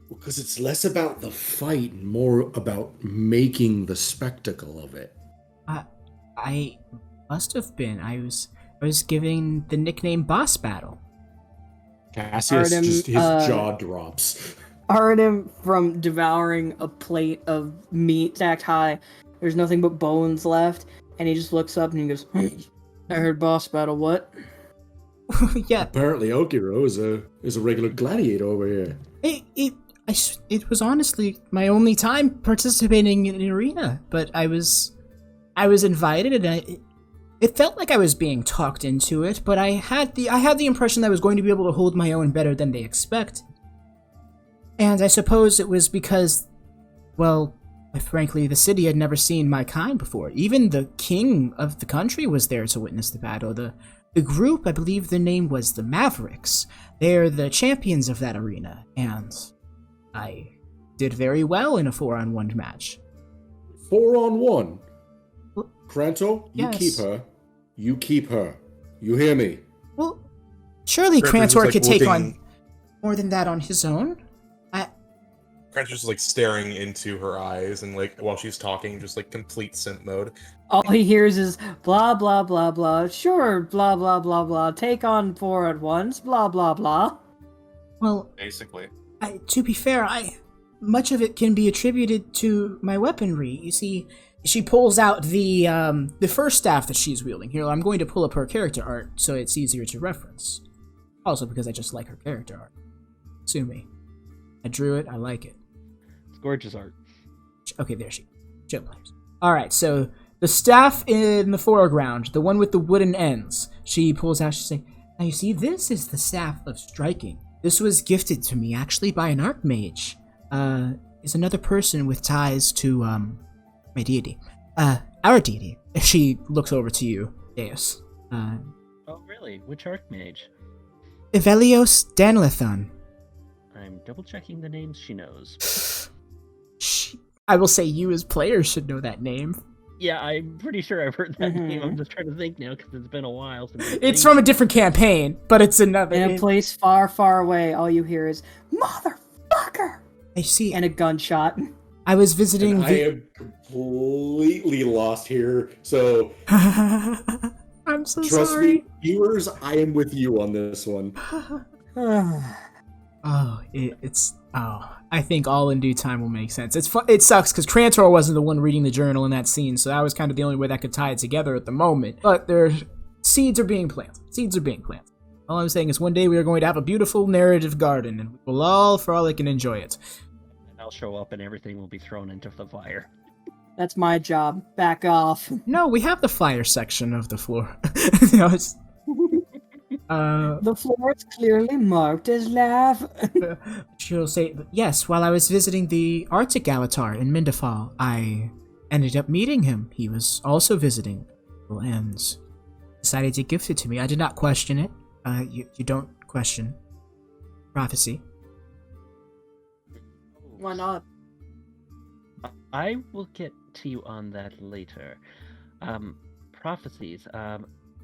Because it's less about the fight and more about making the spectacle of it. I must have been. I was given the nickname Boss Battle. Cassius, Arudim, just his jaw drops. Arudim, from devouring a plate of meat stacked high, there's nothing but bones left, and he just looks up and he goes, I heard boss battle, what? Yeah, Apparently Okiro is a regular gladiator over here. it was honestly my only time participating in an arena, but I was invited, and it felt like I was being talked into it, but I had the impression that I was going to be able to hold my own better than they expected. And I suppose it was because, well, frankly, the city had never seen my kind before. Even the king of the country was there to witness the battle. The group, I believe the name was the Mavericks. They're the champions of that arena, and I did very well in a 4-on-1 match. 4-on-1? Well, Crantor, you yes. keep her. You keep her. You hear me? Well, surely Crantor's Crantor just, like, could take looking- on more than that on his own. Crantor's just like staring into her eyes, and like while she's talking, just like complete simp mode. All he hears is blah blah blah blah, sure, blah blah blah blah, take on 4 at once, blah blah blah. Well, Basically. to be fair, much of it can be attributed to my weaponry. You see, she pulls out the first staff that she's wielding. Here, I'm going to pull up her character art so it's easier to reference. Also because I just like her character art. Sue me. I drew it, I like it. It's gorgeous art. Okay, there she is. Alright, so the staff in the foreground, the one with the wooden ends, she pulls out, she's saying, now you see, this is the staff of striking. This was gifted to me, actually, by an archmage. Is another person with ties to, my deity. Our deity. She looks over to you, Deis. Oh, really? Which archmage? Evelios Danilethon. I'm double-checking the names she knows. I will say you as players should know that name. Yeah, I'm pretty sure I've heard that name. I'm just trying to think now because it's been a while since It's from a different campaign, but it's another. In a place far, far away, all you hear is, motherfucker! I see. And a gunshot. I was visiting. I am completely lost here, so I'm so trust sorry. me, viewers, I am with you on this one. I think all in due time will make sense. It sucks because Crantor wasn't the one reading the journal in that scene, so that was kind of the only way that could tie it together at the moment. But seeds are being planted. All I'm saying is one day we are going to have a beautiful narrative garden, and we will all frolic and enjoy it. And I'll show up and everything will be thrown into the fire. That's my job. Back off. No, we have the fire section of the floor. The floor is clearly marked as lava. She'll say, yes, while I was visiting the Arctic Gallataur in Mindafal, I ended up meeting him. He was also visiting and decided to gift it to me. I did not question it. You don't question prophecy. Why not? I will get to you on that later. Prophecies.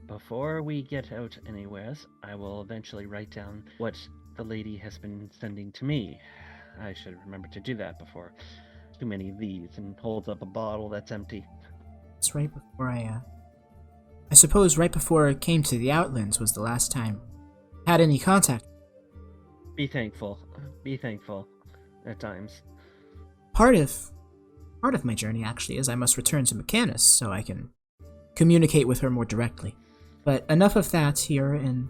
Before we get out anywheres, I will eventually write down what the lady has been sending to me. I should remember to do that before too many of these, and holds up a bottle that's empty. It's right before I suppose right before I came to the Outlands was the last time I had any contact. Be thankful. Be thankful. At times. Part of my journey, actually, is I must return to Mechanus so I can communicate with her more directly. But enough of that here in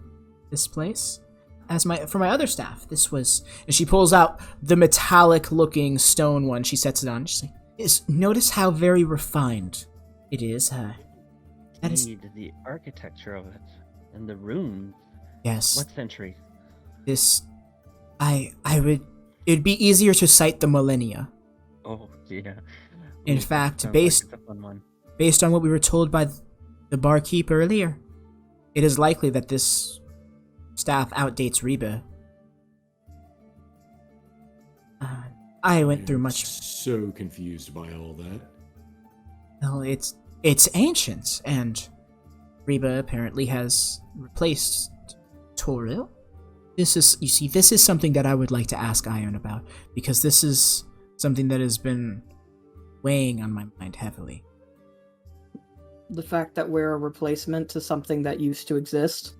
this place. For my other staff, this was, and she pulls out the metallic-looking stone one. She sets it on. She's like, notice how very refined it is. That is the architecture of it and the runes. Yes. What century? It'd be easier to cite the millennia. Oh yeah. In fact, Sounds based like it's a fun one. Based on what we were told by the barkeep earlier, it is likely that this staff outdates Rieba. I went through much. So confused by all that. Well, it's ancient, and Rieba apparently has replaced Toril. This is something that I would like to ask Ion about, because this is something that has been weighing on my mind heavily. The fact that we're a replacement to something that used to exist.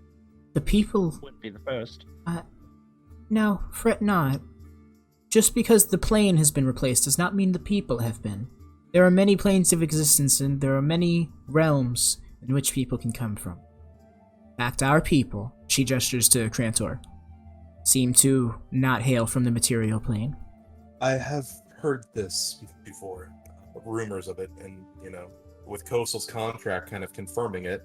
The people... Wouldn't be the first. No, fret not. Just because the plane has been replaced does not mean the people have been. There are many planes of existence, and there are many realms in which people can come from. In fact, our people, she gestures to Crantor, seem to not hail from the material plane. I have heard this before, rumors of it, and, with Coastal's contract kind of confirming it,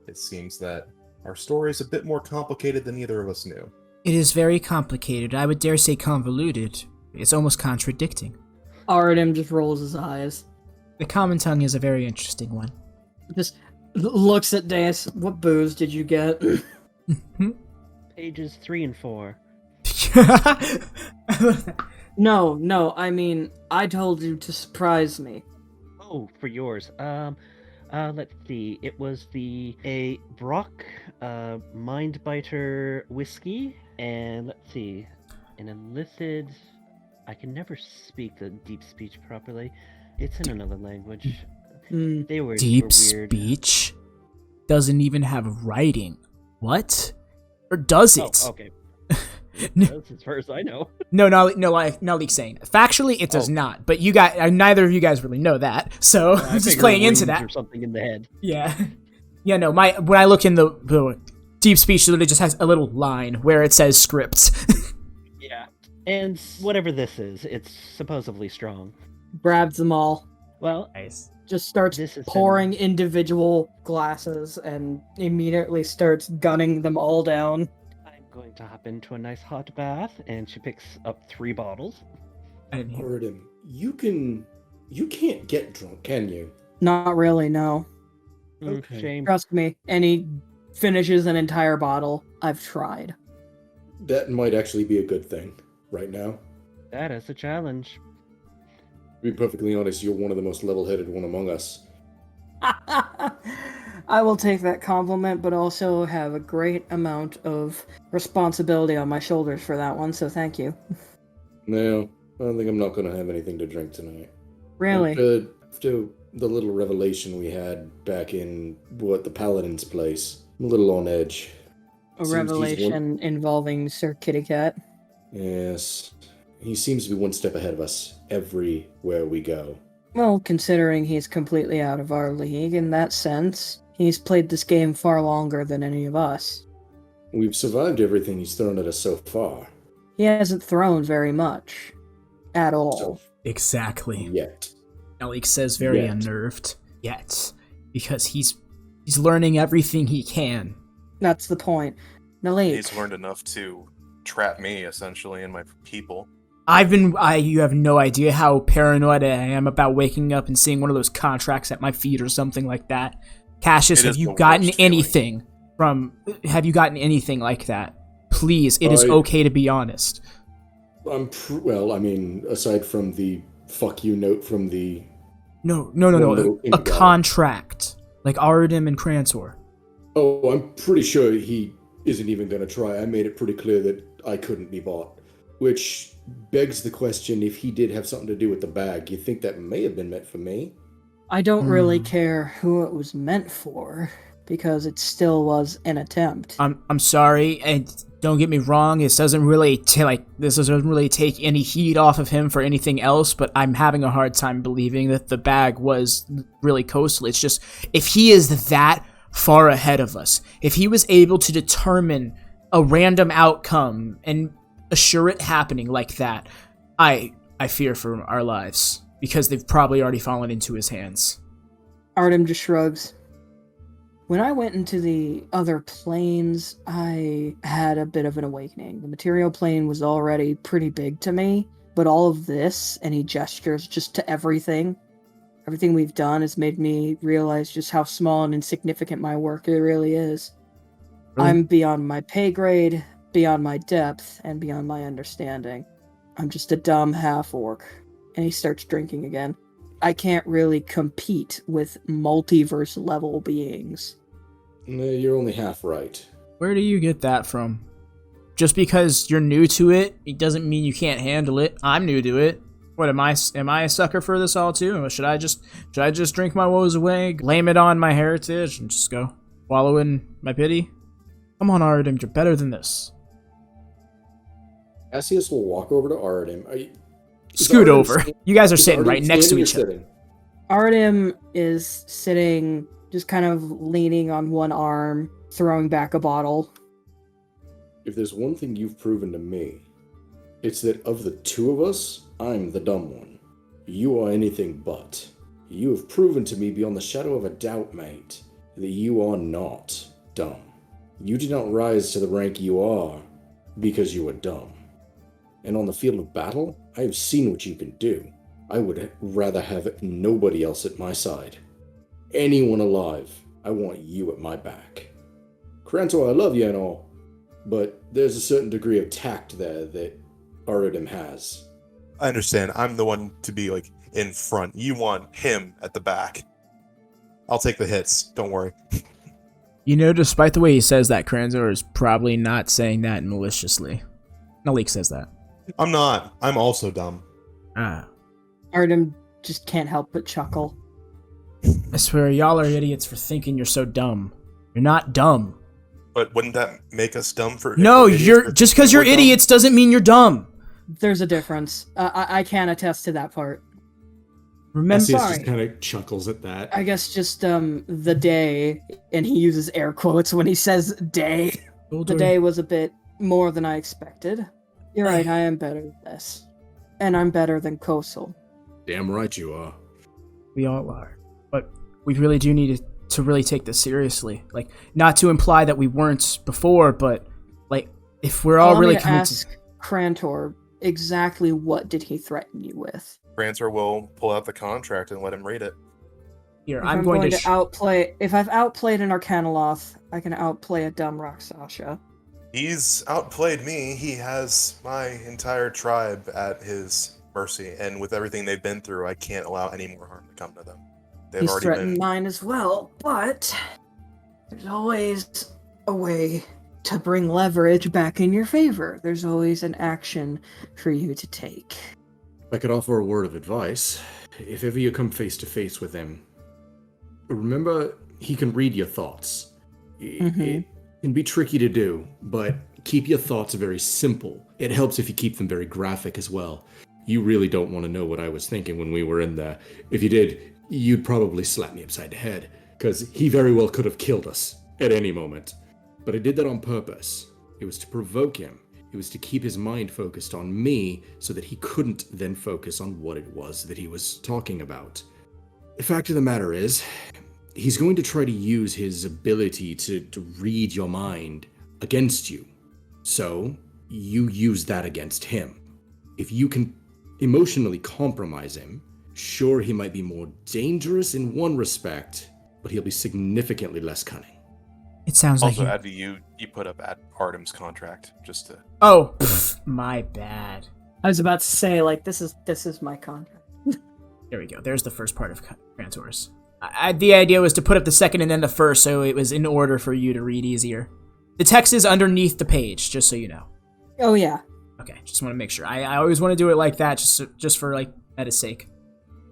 it seems that our story is a bit more complicated than either of us knew. It is very complicated. I would dare say convoluted. It's almost contradicting. Arudim just rolls his eyes. The common tongue is a very interesting one. Just looks at Deis. What booze did you get? Pages 3 and 4. No, I mean, I told you to surprise me. Oh, for yours. Let's see. It was a Brock, Mindbiter whiskey, and let's see, an illicit. I can never speak the deep speech properly. It's in another language. They were Deep weird. speech doesn't even have writing. What? Or does it? Oh, okay. That's as far as I know. No, Naleek's saying that. Factually, it does not. But you guys, neither of you guys really know that. So I I'm just figure playing into wings that. Or something in the head. Yeah. Yeah, no, when I look in the deep speech, it just has a little line where it says scripts. Yeah. And whatever this is, it's supposedly strong. Grabs them all. Well, Nice. Just starts This is pouring individual glasses and immediately starts gunning them all down. I'm going to hop into a nice hot bath, and she picks up 3 bottles. I didn't hear. Arudim, you can't get drunk, can you? Not really, no. Okay. Shame. Trust me. And he finishes an entire bottle. I've tried. That might actually be a good thing right now. That is a challenge. To be perfectly honest, you're one of the most level-headed one among us. I will take that compliment, but also have a great amount of responsibility on my shoulders for that one, so thank you. No, I don't think I'm not going to have anything to drink tonight. Really? After the little revelation we had back in, the Paladin's place, I'm a little on edge. A Seems he's revelation involving Sir Kitty Cat. Yes. He seems to be one step ahead of us everywhere we go. Well, considering he's completely out of our league in that sense, he's played this game far longer than any of us. We've survived everything he's thrown at us so far. He hasn't thrown very much. At all. So, Exactly. yet. Naleek says very Yet. unnerved. Yet. Because he's learning everything he can. That's the point. Naleek. He's learned enough to trap me, essentially, and my people. You have no idea how paranoid I am about waking up and seeing one of those contracts at my feet or something like that. Cassius, It have is you the gotten worst feeling. anything like that? Please, it is okay to be honest. Aside from the fuck you note from the... No. little A imp guy. contract. Like Arudim and Crantor. Oh, I'm pretty sure he isn't even going to try. I made it pretty clear that I couldn't be bought. Which begs the question, if he did have something to do with the bag, you think that may have been meant for me? I don't really care who it was meant for, because it still was an attempt. I'm sorry, and don't get me wrong, this doesn't really take any heat off of him for anything else, but I'm having a hard time believing that the bag was really coastal. It's just, if he is that far ahead of us, if he was able to determine a random outcome and assure it happening like that, I fear for our lives, because they've probably already fallen into his hands. Artem just shrugs. When I went into the other planes, I had a bit of an awakening. The material plane was already pretty big to me, but all of this, and he gestures just to everything we've done has made me realize just how small and insignificant my work really is. Really? I'm beyond my pay grade, beyond my depth, and beyond my understanding. I'm just a dumb half-orc. And he starts drinking again. I can't really compete with multiverse-level beings. No, you're only half right. Where do you get that from? Just because you're new to it, it doesn't mean you can't handle it. I'm new to it. What am I a sucker for this all too? Or should I just drink my woes away, blame it on my heritage, and just go wallow in my pity? Come on, Arudim, you're better than this. Cassius will walk over to Arudim. Scoot over. You guys are sitting right next to each other. Artem is sitting, just kind of leaning on one arm, throwing back a bottle. If there's one thing you've proven to me, it's that of the two of us, I'm the dumb one. You are anything but. You have proven to me beyond the shadow of a doubt, mate, that you are not dumb. You did not rise to the rank you are because you were dumb. And on the field of battle, I have seen what you can do. I would rather have nobody else at my side. Anyone alive, I want you at my back. Crantor, I love you and all, but there's a certain degree of tact there that Arudim has. I understand. I'm the one to be, in front. You want him at the back. I'll take the hits. Don't worry. You know, despite the way he says that, Crantor is probably not saying that maliciously. Naleek says that. I'm not. I'm also dumb. Ah. Artem just can't help but chuckle. I swear, y'all are idiots for thinking you're so dumb. You're not dumb. But wouldn't that make us dumb for? No, for idiots you're for just thinking because you're we're dumb? idiots doesn't mean you're dumb. There's a difference. I can attest to that part. Remember, Cassius sorry. just kind of chuckles at that. I guess just the day, and he uses air quotes when he says day. The day was a bit more than I expected. You're right, I am better than this. And I'm better than Kosel. Damn right you are. We all are, but we really do need to really take this seriously. Like, not to imply that we weren't before, but like, if we're all really committed. Ask Crantor exactly what did he threaten you with. Crantor will pull out the contract and let him read it. Here, If I'm going to outplay. If I've outplayed an Arcanoloth, I can outplay a dumb Raksasha. He's outplayed me. He has my entire tribe at his mercy, and with everything they've been through, I can't allow any more harm to come to them. They've He's already threatened been. mine as well, but there's always a way to bring leverage back in your favor. There's always an action for you to take. If I could offer a word of advice, if ever you come face to face with him, remember he can read your thoughts. It can be tricky to do, but keep your thoughts very simple. It helps if you keep them very graphic as well. You really don't want to know what I was thinking when we were in there. If you did, you'd probably slap me upside the head, because he very well could have killed us at any moment. But I did that on purpose. It was to provoke him. It was to keep his mind focused on me so that he couldn't then focus on what it was that he was talking about. The fact of the matter is, he's going to try to use his ability to read your mind against you. So, you use that against him. If you can emotionally compromise him, sure, he might be more dangerous in one respect, but he'll be significantly less cunning. It sounds Also, like Advy, you put up Ardim's contract just to. Oh, my bad. I was about to say, like, this is my contract. There we go. There's the first part of Crantor's. The idea was to put up the second and then the first, so it was in order for you to read easier. The text is underneath the page, just so you know. Oh yeah. Okay, just want to make sure. I always want to do it like that, just for like meta's sake.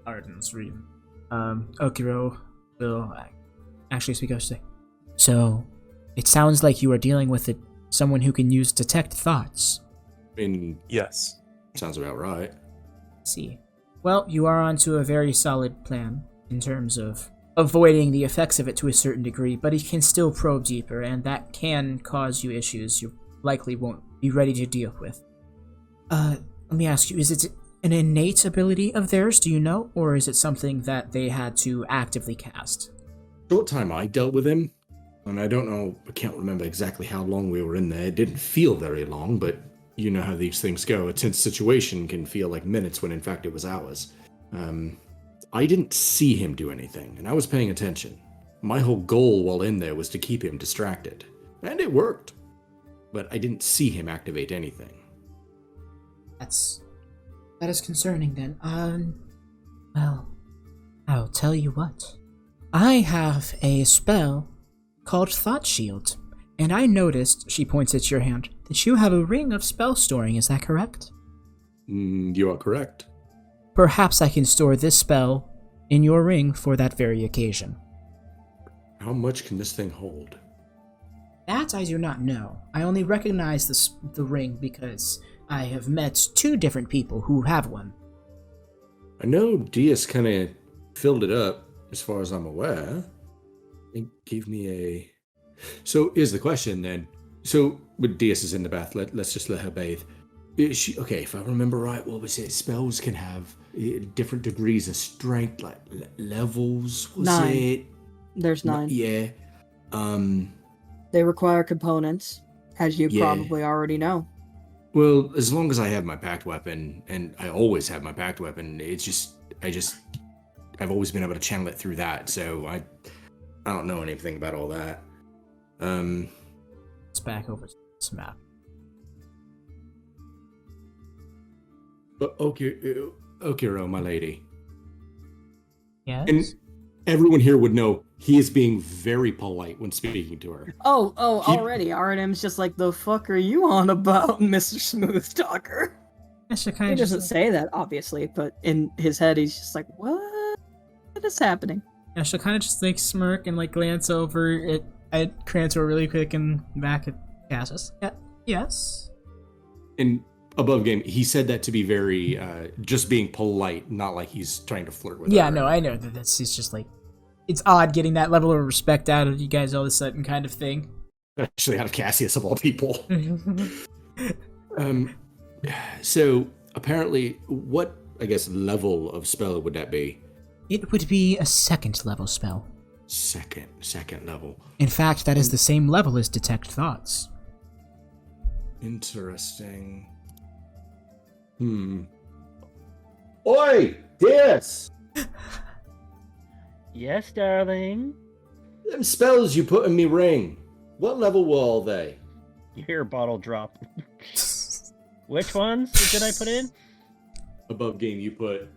Alright, let's read. Okiro will actually speak up today. So, it sounds like you are dealing with someone who can use detect thoughts. I mean, Yes. sounds about right. See. Well, you are onto a very solid plan in terms of avoiding the effects of it to a certain degree, but it can still probe deeper, and that can cause you issues you likely won't be ready to deal with. Let me ask you, is it an innate ability of theirs, do you know, or is it something that they had to actively cast? Short time I dealt with him, and I don't know, I can't remember exactly how long we were in there. It didn't feel very long, but you know how these things go. A tense situation can feel like minutes when in fact it was hours. I didn't see him do anything, and I was paying attention. My whole goal while in there was to keep him distracted, and it worked. But I didn't see him activate anything. That is concerning then. Well, I'll tell you what. I have a spell called Thought Shield, and I noticed, she points at your hand, that you have a ring of spell storing, is that correct? You are correct. Perhaps I can store this spell in your ring for that very occasion. How much can this thing hold? That I do not know. I only recognize the ring because I have met 2 different people who have one. I know Deis kind of filled it up, as far as I'm aware. It gave me a... So, here's the question then. So, with Deis is in the bath, let's just let her bathe. Is she, okay, if I remember right, what was it? Spells can have different degrees of strength, like levels, was 9. it? There's 9. Yeah. They require components, as you Yeah. probably already know. Well, as long as I have my packed weapon, and I always have my packed weapon, I've always been able to channel it through that, so I don't know anything about all that. It's back over to this map. But Okiro, my lady. Yes? And everyone here would know he is being very polite when speaking to her. Oh, already. Ardim's just like, the fuck are you on about, Mr. Smooth Talker? He doesn't say that, obviously, but in his head, he's just like, what is happening? Yeah, she'll kind of just like smirk and like glance over at at Crantor really quick and back at Cassius. Yeah, yes. And above game, he said that to be very, just being polite, not like he's trying to flirt with her. Yeah, no, I know that it's just like, it's odd getting that level of respect out of you guys all of a sudden kind of thing. Actually, out of Cassius of all people. So, apparently, what, I guess, level of spell would that be? It would be a 2nd level spell. Second level. In fact, that is the same level as Detect Thoughts. Interesting. Oi, Deis! Yes, darling. Them spells you put in me ring. What level were all they? You hear a bottle drop. Which ones did I put in? Above game, you put.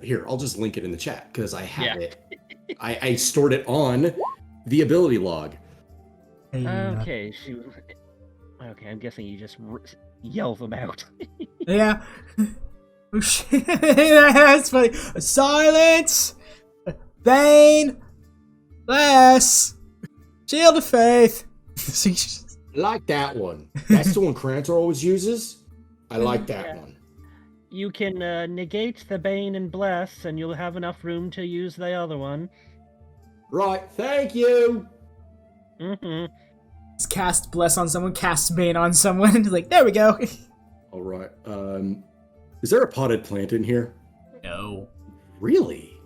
Here, I'll just link it in the chat because I have it. I stored it on the ability log. Okay, shoot. Okay, I'm guessing you just yell them out. Yeah. Oh shit. That's funny. Silence! Bane! Bless! Shield of Faith! Like that one. That's the one Crantor always uses. I like that one. You can negate the Bane and Bless, and you'll have enough room to use the other one. Right, thank you. Mm-hmm. Just cast Bless on someone, cast Bane on someone. Like, there we go. All right. Is there a potted plant in here? No. Really?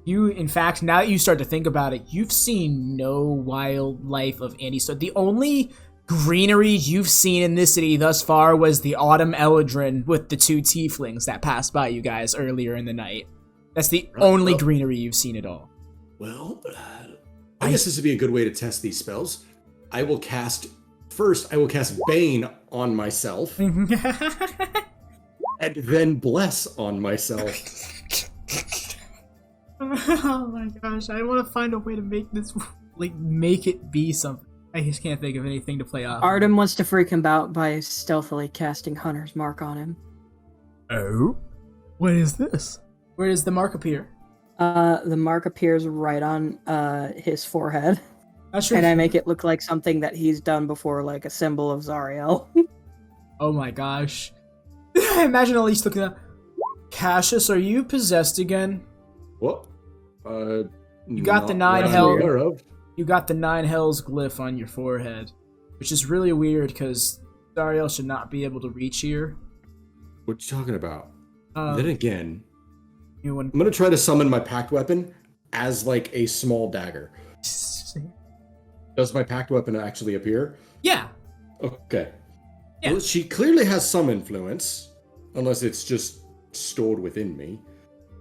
You, in fact, now that you start to think about it, you've seen no wildlife of any sort. The only greenery you've seen in this city thus far was the Autumn Eldrin with the 2 tieflings that passed by you guys earlier in the night. That's the only greenery you've seen at all. Well, I guess this would be a good way to test these spells. I will cast Bane on myself, and then Bless on myself. Oh my gosh, I want to find a way to make this, make it be something. I just can't think of anything to play off. Artem wants to freak him out by stealthily casting Hunter's Mark on him. Oh? What is this? Where does the mark appear? The mark appears right on his forehead. And I make it look like something that he's done before, like a symbol of Zariel. Oh my gosh. Imagine Elise looking up. Cassius, are you possessed again? What? You got the 9 hell. You got the 9 hells glyph on your forehead, which is really weird because Zariel should not be able to reach here. What you talking about? Then again, I'm gonna try to summon my pact weapon as like a small dagger. Does my pact weapon actually appear? Yeah. Okay. Yeah. Well, she clearly has some influence, unless it's just stored within me.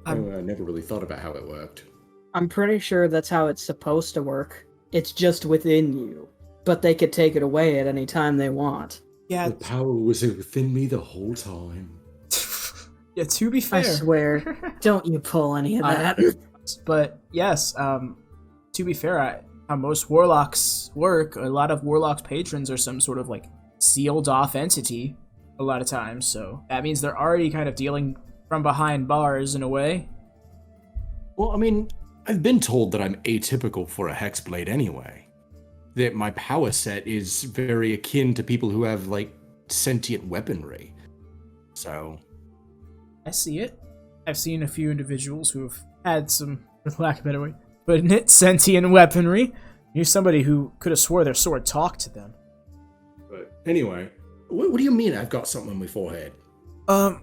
I never really thought about how it worked. I'm pretty sure that's how it's supposed to work. It's just within you. But they could take it away at any time they want. Yeah. The power was within me the whole time. Yeah, to be fair. I swear, don't you pull any of that. But yes, to be fair, how most warlocks work, a lot of warlocks' patrons are some sort of like sealed off entity a lot of times, so that means they're already kind of dealing from behind bars in a way. Well, I mean, I've been told that I'm atypical for a hexblade anyway. That my power set is very akin to people who have like sentient weaponry. So I see it. I've seen a few individuals who have had some, for lack of a better way, but it sentient weaponry. You're somebody who could have swore their sword talked to them. But anyway, what do you mean I've got something on my forehead? I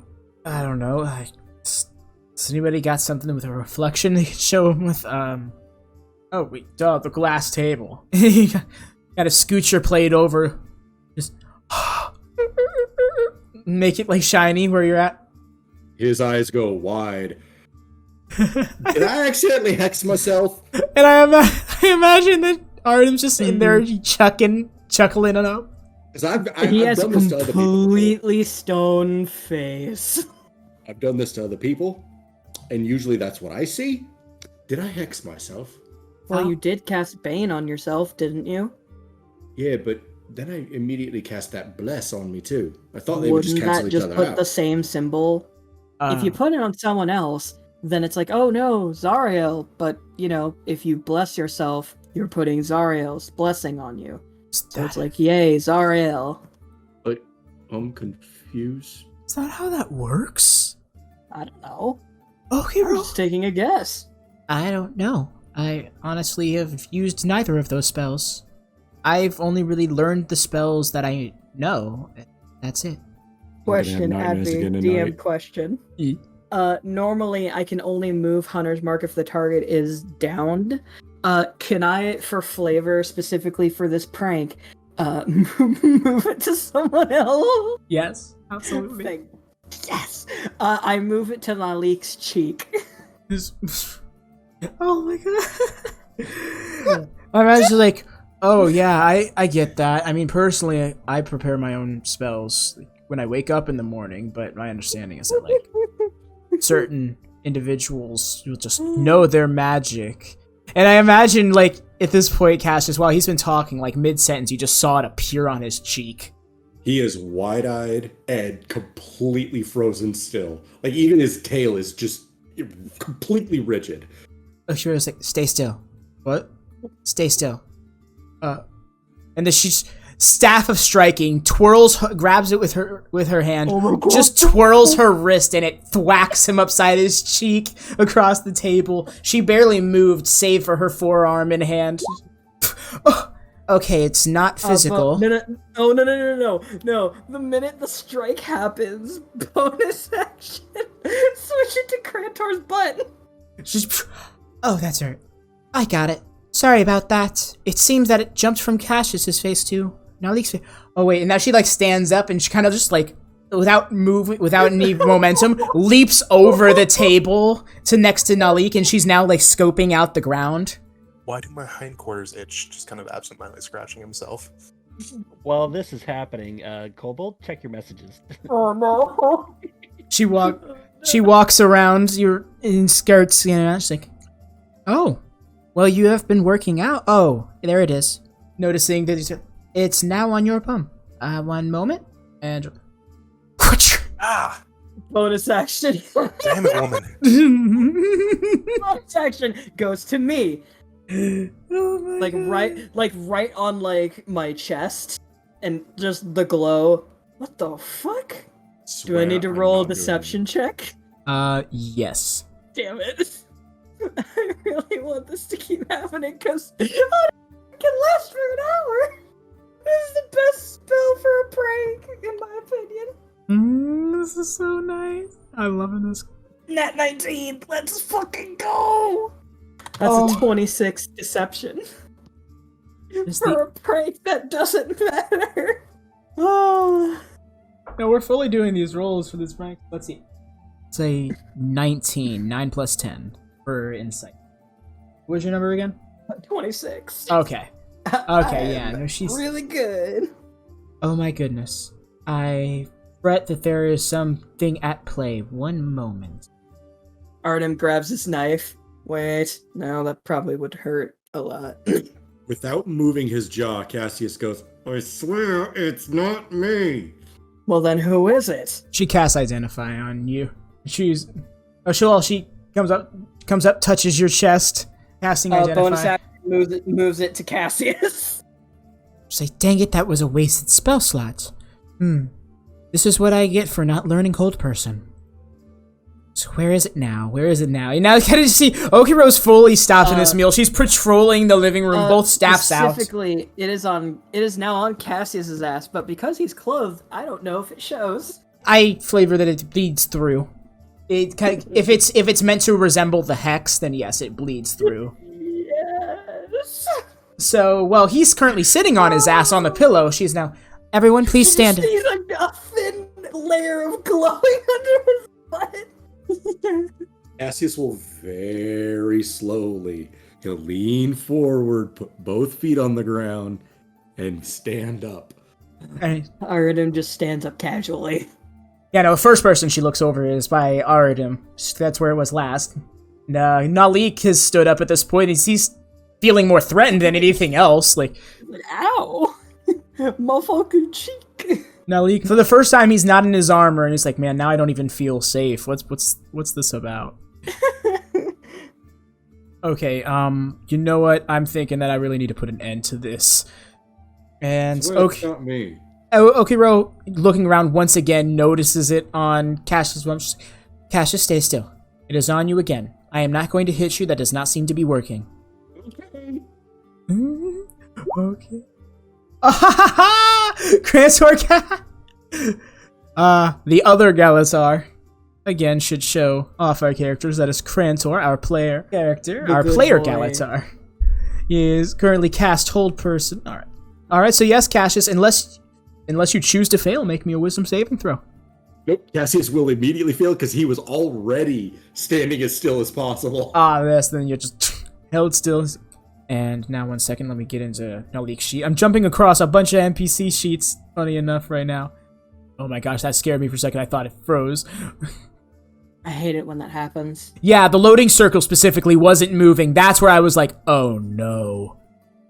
don't know. Has anybody got something with a reflection they could show them with? Oh wait, duh, the glass table. You gotta scoot your plate over, just make it like shiny where you're at. His eyes go wide. Did I accidentally hex myself? And I imagine that Artem's just in there chuckling on up. He has a completely stone face. I've done this to other people, and usually that's what I see. Did I hex myself? Well, you did cast Bane on yourself, didn't you? Yeah, but then I immediately cast that bless on me too. I thought they would just cancel each other out. Wouldn't that just put the same symbol? If you put it on someone else, then it's like, oh no, Zariel. But, you know, if you bless yourself, you're putting Zariel's blessing on you. Is So it's that, like, yay, Zariel. I'm confused. is that how that works? I don't know. Okay, I'm just taking a guess. I don't know. I honestly have used neither of those spells. I've only really learned the spells that I know. That's it. Question, nightmares Advy, again DM tonight. question. E. Normally I can only move Hunter's Mark if the target is downed. Can I, for flavor, specifically for this prank, move it to someone else? Yes, absolutely. Yes! I move it to Naleek's cheek. Oh my god. I'm actually like, oh yeah, I get that. I mean, personally, I prepare my own spells when I wake up in the morning, but my understanding is that, like, certain individuals will just know their magic. And I imagine, like, at this point, Cassius, while he's been talking, like, mid-sentence, you just saw it appear on his cheek. He is wide-eyed and completely frozen still. Like, even his tail is just completely rigid. Oh, she was like, stay still. What? Stay still. And then she's staff of striking, grabs it with her hand, just twirls her wrist, and it thwacks him upside his cheek across the table. She barely moved, save for her forearm and hand. Oh, okay, it's not physical. No. The minute the strike happens, bonus action, switch it to Crantor's butt. She's, oh, that's her. I got it. Sorry about that. It seems that it jumped from Cassius's face to Naleek's face. Oh wait, and now she like stands up and she kind of just like, without any momentum, leaps over the table to next to Naleek, and she's now like scoping out the ground. Why do my hindquarters itch? Just kind of absentmindedly scratching himself. While this is happening, Kobold, check your messages. Oh no. She walks around your in skirts, you know, she's like, oh, well, you have been working out. Oh, there it is. Noticing that it's now on your bum. One moment, and Ah! Bonus action. Damn it, woman. Bonus action goes to me. Oh my Like God. right on like my chest, and just the glow. What the fuck? Do I need to roll a deception check? Yes. Damn it. I really want this to keep happening because it can last for an hour. This is the best spell for a prank, in my opinion. This is so nice. I'm loving this. Nat 19, let's fucking go! That's a 26 deception. For a prank that doesn't matter. Oh. No, we're fully doing these rolls for this prank. Let's see. It's a 19. 9 plus 10 for insight. What was your number again? 26. Okay. Okay, yeah. No, she's really good. Oh my goodness. I fret that there is something at play. One moment. Artem grabs his knife. Wait, no, that probably would hurt a lot. Without moving his jaw, Cassius goes, I swear it's not me. Well, then who is it? She casts Identify on you. She comes up, touches your chest, casting Identify. Bonus action moves it to Cassius. Say, dang it, that was a wasted spell slot. This is what I get for not learning Cold Person. So where is it now? And now can you see Okiro's fully stopped in this meal. She's patrolling the living room, both staffs out. Specifically, it is now on Cassius's ass, but because he's clothed, I don't know if it shows. I flavor that it bleeds through. It kind of, if it's meant to resemble the hex, then yes, it bleeds through. Yes. So, well, he's currently sitting on his ass on the pillow. She's now, everyone please stand. He's a thin layer of glowing under his butt. Cassius will very slowly, he'll lean forward, put both feet on the ground, and stand up. Arudim just stands up casually. Yeah, no, the first person she looks over is by Arudim. That's where it was last. Naleek has stood up at this point. He's feeling more threatened than anything else. Like, ow! My fucking cheek. Naleek, for the first time, he's not in his armor, and he's like, man, now I don't even feel safe. What's this about? Okay, you know what? I'm thinking that I really need to put an end to this. And Swear it's okay, not me. okay, Ro, looking around once again, notices it on Cassius. Cassius, stay still. It is on you again. I am not going to hit you. That does not seem to be working. Okay. Okay. Crantor the other Gallataur again should show off our characters. That is Crantor, our player character. The our good player boy. Gallataur is currently cast hold person. Alright. Alright, so yes, Cassius, unless you choose to fail, make me a wisdom saving throw. Nope. Cassius will immediately fail because he was already standing as still as possible. Yes, then you're just held still. And now 1 second, let me get into Naleek's sheet. I'm jumping across a bunch of NPC sheets, funny enough, right now. Oh my gosh, that scared me for a second. I thought it froze. I hate it when that happens. Yeah, the loading circle specifically wasn't moving. That's where I was like, oh no.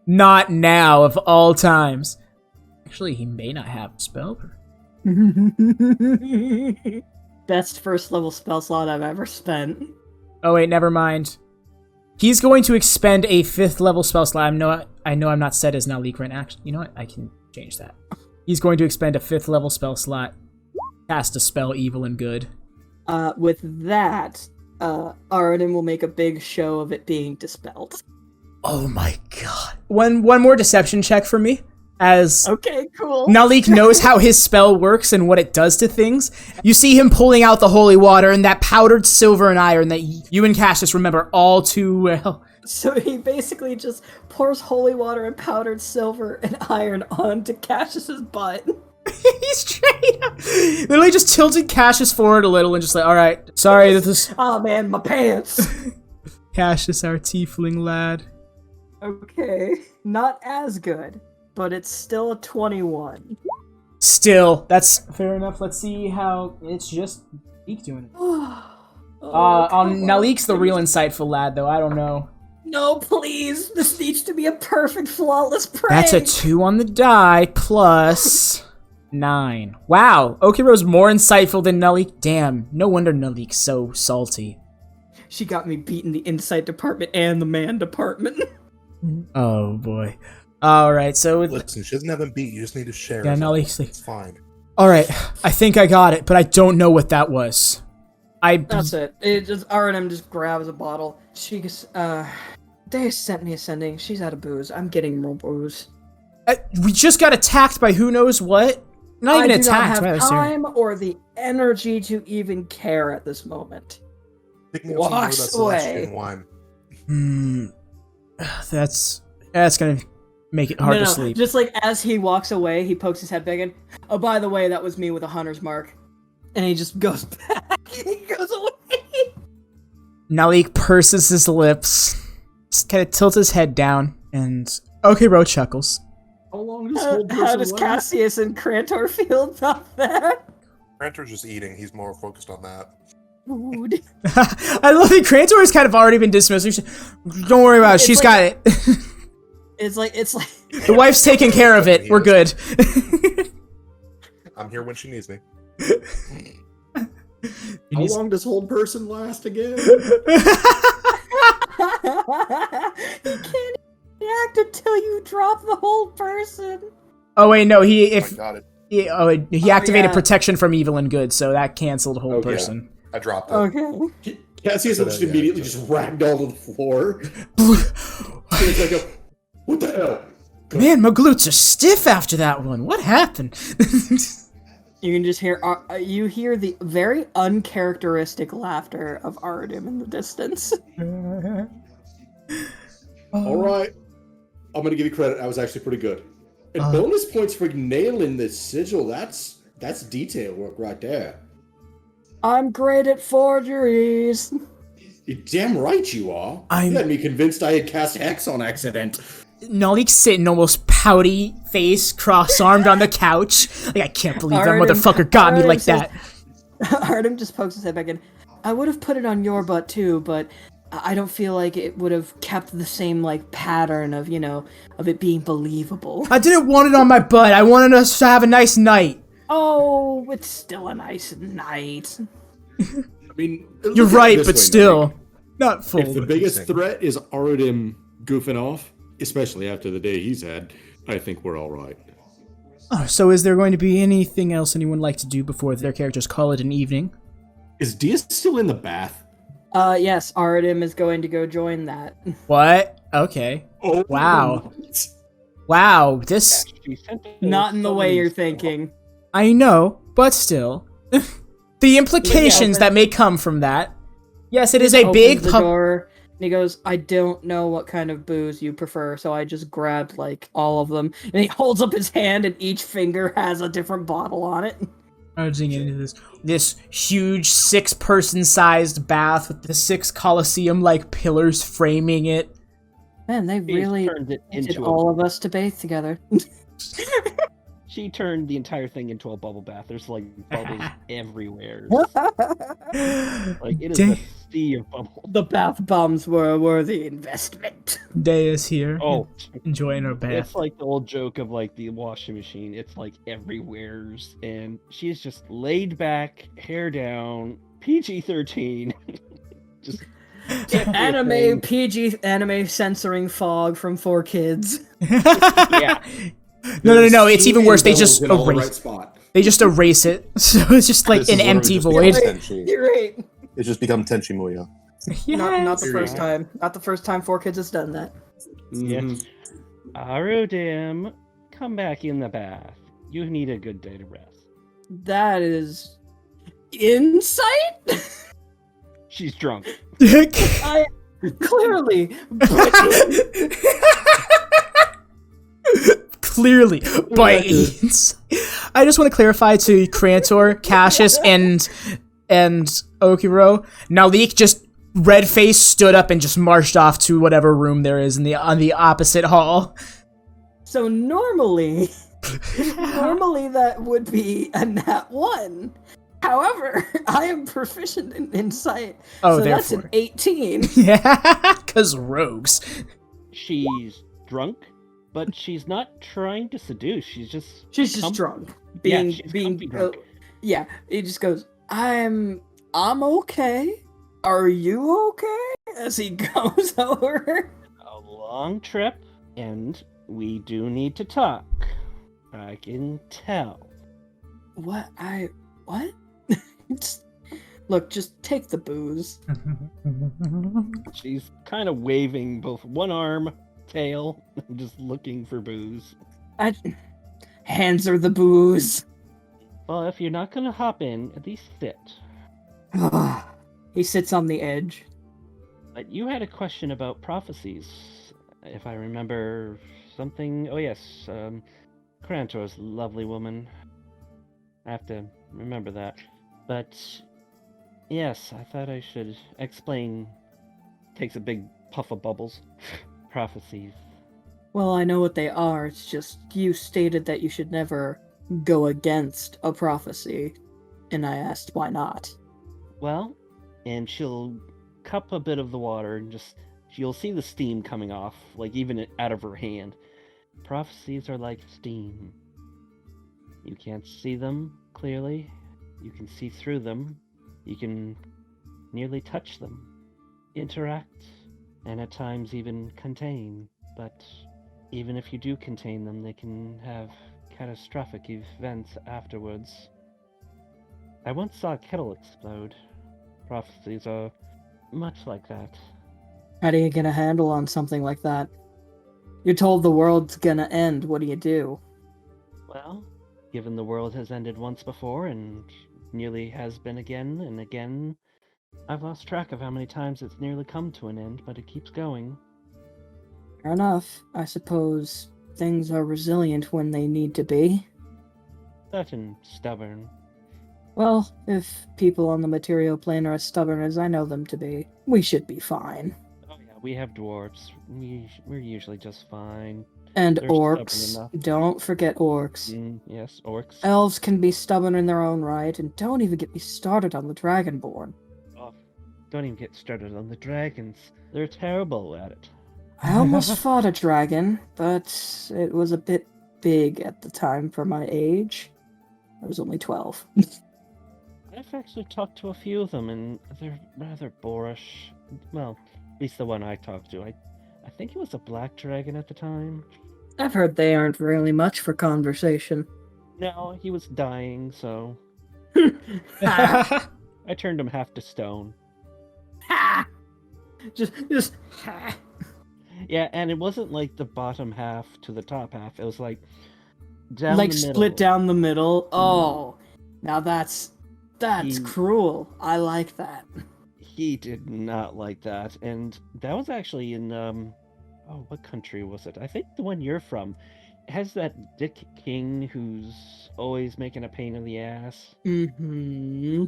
Not now, of all times. Actually, he may not have a spell. Best first level spell slot I've ever spent. Oh wait, never mind. He's going to expend a 5th level spell slot. I know I'm not set as Naleek right now. Actually, you know what? I can change that. He's going to expend a 5th level spell slot. Cast a spell, evil and good. With that, Arudim will make a big show of it being dispelled. Oh my god. One more deception check for me. As Okay, cool. Naleek knows how his spell works and what it does to things. You see him pulling out the holy water and that powdered silver and iron that you and Cassius remember all too well. So he basically just pours holy water and powdered silver and iron onto Cassius's butt. He's straight up literally just tilted Cassius forward a little and just like, alright, sorry that this Oh man, my pants! Cassius, our tiefling lad. Okay, not as good, but it's still a 21. Still, that's fair enough. Let's see how it's just Naleek doing it. Naleek's the real insightful lad, though. I don't know. No, please! This needs to be a perfect, flawless prank! That's a 2 on the die, plus 9. Wow, Okiro's more insightful than Naleek. Damn, no wonder Naleek's so salty. She got me beat in the insight department and the man department. Oh, boy. Alright, so... Listen, she doesn't have him beat. You just need to share. Yeah, it. Naleek's... It's fine. Alright, I think I got it, but I don't know what that was. That's it. It just Arudim just grabs a bottle. She goes, Deis sent me a sending. She's out of booze. I'm getting more booze. We just got attacked by who knows what? Not even I do attacked. not have rather, sorry. time or the energy to even care at this moment. Pick me up some more of that Walks away. Celestian wine. That's gonna make it hard to sleep. Just like as he walks away, he pokes his head back in. Oh, by the way, that was me with a hunter's mark. And he just goes back. He goes away. Naleek purses his lips, just kind of tilts his head down, and Okiro chuckles. How long does whole How person does last? Cassius and Crantor feel about that? Crantor's just eating. He's more focused on that. Food. I love that Crantor has kind of already been dismissed. Don't worry about it. It's She's like- got it. It's like The wife's taking care of it. We're good. I'm here when she needs me. How long does hold person last again? You can't act until you drop the whole person. Oh wait, no. I got it. He activated yeah. protection from evil and good, so that canceled whole Okay. person. I dropped it. Okay. Cassius So just then, yeah, immediately just- just ragdolled to the floor. It's like what the hell? Man, my glutes are stiff after that one. What happened? You can just hear you hear the very uncharacteristic laughter of Arudim in the distance. All right, I'm gonna give you credit. I was actually pretty good. And bonus points for nailing this sigil. That's detail work right there. I'm great at forgeries. You're damn right you are. I'm- You had me convinced I had cast Hex on accident. Naleek's sitting almost pouty face, cross-armed on the couch. Like, I can't believe that Arudim- motherfucker got me Arudim like says- that. Arudim just pokes his head back in. I would have put it on your butt too, but I don't feel like it would have kept the same like pattern of, of it being believable. I didn't want it on my butt. I wanted us to have a nice night. Oh, it's still a nice night. I mean, You're look at it right, this but way, still. Not full. If the but- biggest Interesting. threat is Arudim goofing off, especially after the day he's had, I think we're all right. Oh, so is there going to be anything else anyone would like to do before their characters call it an evening? Is Deis still in the bath? Yes, Arudim is going to go join that. What? Okay. Oh, Wow. Wow, this... She sent a Not in the way you're summons- thinking. I know, but still. The implications that may come from that. Yes, it is a Opens big... the door, and he goes, I don't know what kind of booze you prefer, so I just grabbed, like, all of them. And he holds up his hand, and each finger has a different bottle on it. Merging into this huge 6-person sized bath with the 6 Colosseum-like pillars framing it. Man, they She really turned it wanted into all of us to bathe together. She turned the entire thing into a bubble bath. There's like bubbles everywhere. Like it is Da- a sea of bubbles. The bath bombs were a worthy investment. Deis here, Oh, enjoying her bath. it's like the old joke of like the washing machine. It's like everywhere's, and she's just laid back, hair down, PG-13. Just Anime PG anime censoring fog from 4Kids. yeah. No, it's even worse. They just in all the erase. right spot. They just erase it, so it's just like This is an literally empty just void. become Tenchi. You're right. It's just become Tenchi Muyo. Not the Yes. first time. Not the first time 4Kids has done that. Mhm. Arudim, come back in the bath. You need a good day to rest. That is insight. She's drunk. I clearly. Clearly, by I just want to clarify to Crantor, Cassius, and Okiro. Naleek just red face stood up and just marched off to whatever room there is on the opposite hall. So normally that would be a nat 1. However, I am proficient in insight. Oh, so that's therefore. an 18. Yeah, because rogues. She's drunk, but she's not trying to seduce. She's just She's just com- drunk. Yeah, Being she's being comfy drunk. yeah, he just goes, I'm okay. Are you okay? As he goes over. A long trip, and we do need to talk. I can tell. What? Look, just take the booze. She's kind of waving both one arm, tail, just looking for booze. Hands her the booze. Well, if you're not gonna hop in, at least sit. He sits on the edge. But you had a question about prophecies, if I remember something. Oh yes, Crantor's lovely woman. I have to remember that. But yes, I thought I should explain. Takes a big puff of bubbles. Prophecies. Well, I know what they are. It's just you stated that you should never go against a prophecy, and I asked why not. Well, and she'll cup a bit of the water and you'll see the steam coming off, like even out of her hand. Prophecies are like steam. You can't see them clearly. You can see through them. You can nearly touch them, interact, and at times even contain. But even if you do contain them, they can have catastrophic events afterwards. I once saw a kettle explode. Prophecies are much like that. How do you get a handle on something like that? You're told the world's gonna end. What do you do? Well, given the world has ended once before and nearly has been again and again, I've lost track of how many times it's nearly come to an end, but it keeps going. Fair enough. I suppose things are resilient when they need to be. Such and stubborn. Well, if people on the material plane are as stubborn as I know them to be, we should be fine. Oh yeah, we have dwarves. We're usually just fine. And They're stubborn orcs. enough. Don't forget orcs. Yes, orcs. Elves can be stubborn in their own right, and don't even get me started on the Dragonborn. Oh, don't even get started on the dragons. They're terrible at it. I almost fought a dragon, but it was a bit big at the time for my age. I was only 12. I've actually talked to a few of them, and they're rather boorish. Well, at least the one I talked to. I think it was a black dragon at the time. I've heard they aren't really much for conversation. No, he was dying, so Ha! I turned him half to stone. Ha! Just ha! Yeah, and it wasn't like the bottom half to the top half. It was like down Like the middle. split down the middle. Oh, now that's He- cruel. I like that. He did not like that, and that was actually in what country was it? I think the one you're from. It has that Dick King who's always making a pain in the ass. Mm-hmm.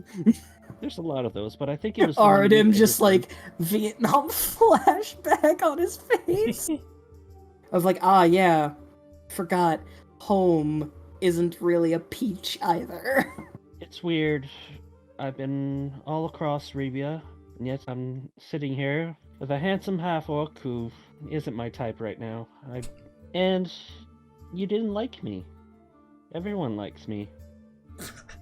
There's a lot of those, but I think it was the one you Arudim were just from. like Vietnam flashback on his face. I was like, yeah, forgot. Home isn't really a peach either. It's weird. I've been all across Rieba, and yet I'm sitting here with a handsome half-orc who isn't my type right now. And you didn't like me. Everyone likes me.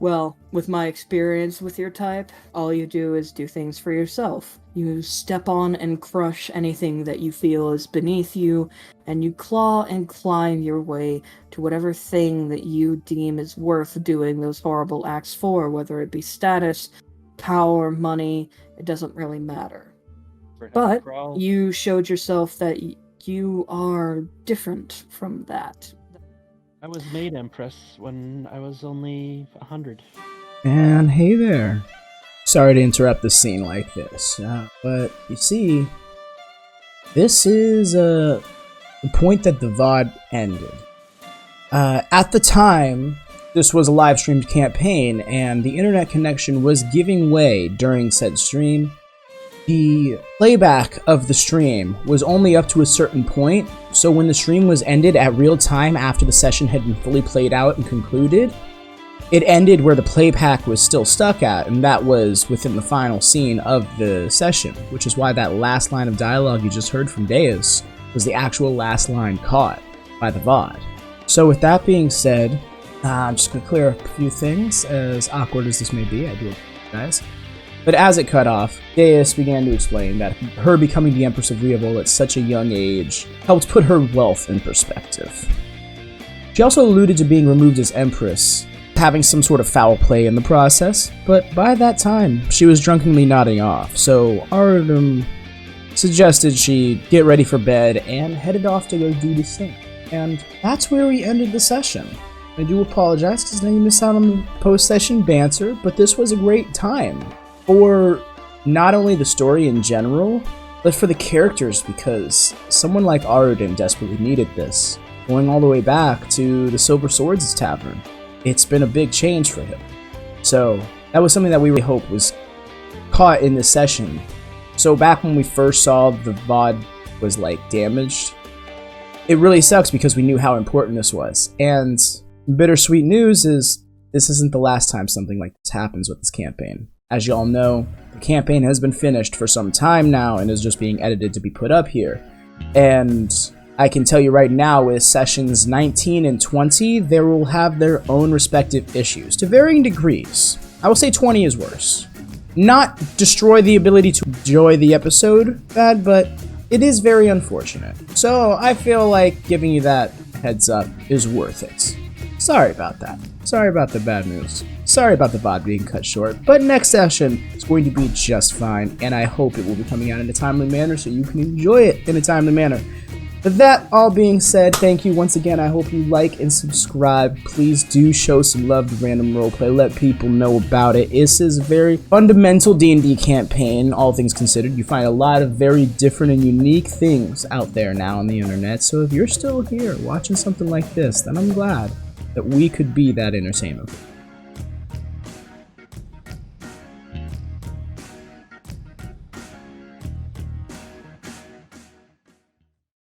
Well, with my experience with your type, all you do is do things for yourself. You step on and crush anything that you feel is beneath you, and you claw and climb your way to whatever thing that you deem is worth doing those horrible acts for, whether it be status, power, money, it doesn't really matter. For half But crawl. you showed yourself that you are different from that. I was made Empress when I was only 100. And hey there. Sorry to interrupt the scene like this, but you see, this is the point that the VOD ended. At the time, this was a live streamed campaign, and the internet connection was giving way during said stream. The playback of the stream was only up to a certain point, so when the stream was ended at real time after the session had been fully played out and concluded, it ended where the playback was still stuck at, and that was within the final scene of the session, which is why that last line of dialogue you just heard from Deis was the actual last line caught by the VOD. So with that being said, I'm just going to clear up a few things, as awkward as this may be, I do apologize. But as it cut off, Deis began to explain that her becoming the Empress of Rieba at such a young age helped put her wealth in perspective. She also alluded to being removed as Empress, having some sort of foul play in the process, but by that time, she was drunkenly nodding off, so Arudim suggested she get ready for bed and headed off to go do the same. And that's where we ended the session. I do apologize because now you missed out on the post-session banter, but this was a great time. For not only the story in general, but for the characters, because someone like Arudim desperately needed this. Going all the way back to the Silver Swords Tavern, it's been a big change for him. So that was something that we really hope was caught in this session. So back when we first saw the VOD was like damaged, it really sucks because we knew how important this was. And bittersweet news is this isn't the last time something like this happens with this campaign. As you all know, the campaign has been finished for some time now and is just being edited to be put up here. And I can tell you right now, with sessions 19 and 20, they will have their own respective issues, to varying degrees. I will say 20 is worse. Not destroy the ability to enjoy the episode bad, but it is very unfortunate. So I feel like giving you that heads up is worth it. Sorry about that. Sorry about the bad news. Sorry about the VOD being cut short, but next session is going to be just fine, and I hope it will be coming out in a timely manner so you can enjoy it in a timely manner. With that all being said, thank you once again. I hope you like and subscribe. Please do show some love to Random Roleplay. Let people know about it. This is a very fundamental D&D campaign, all things considered. You find a lot of very different and unique things out there now on the internet, so if you're still here watching something like this, then I'm glad that we could be that entertainment.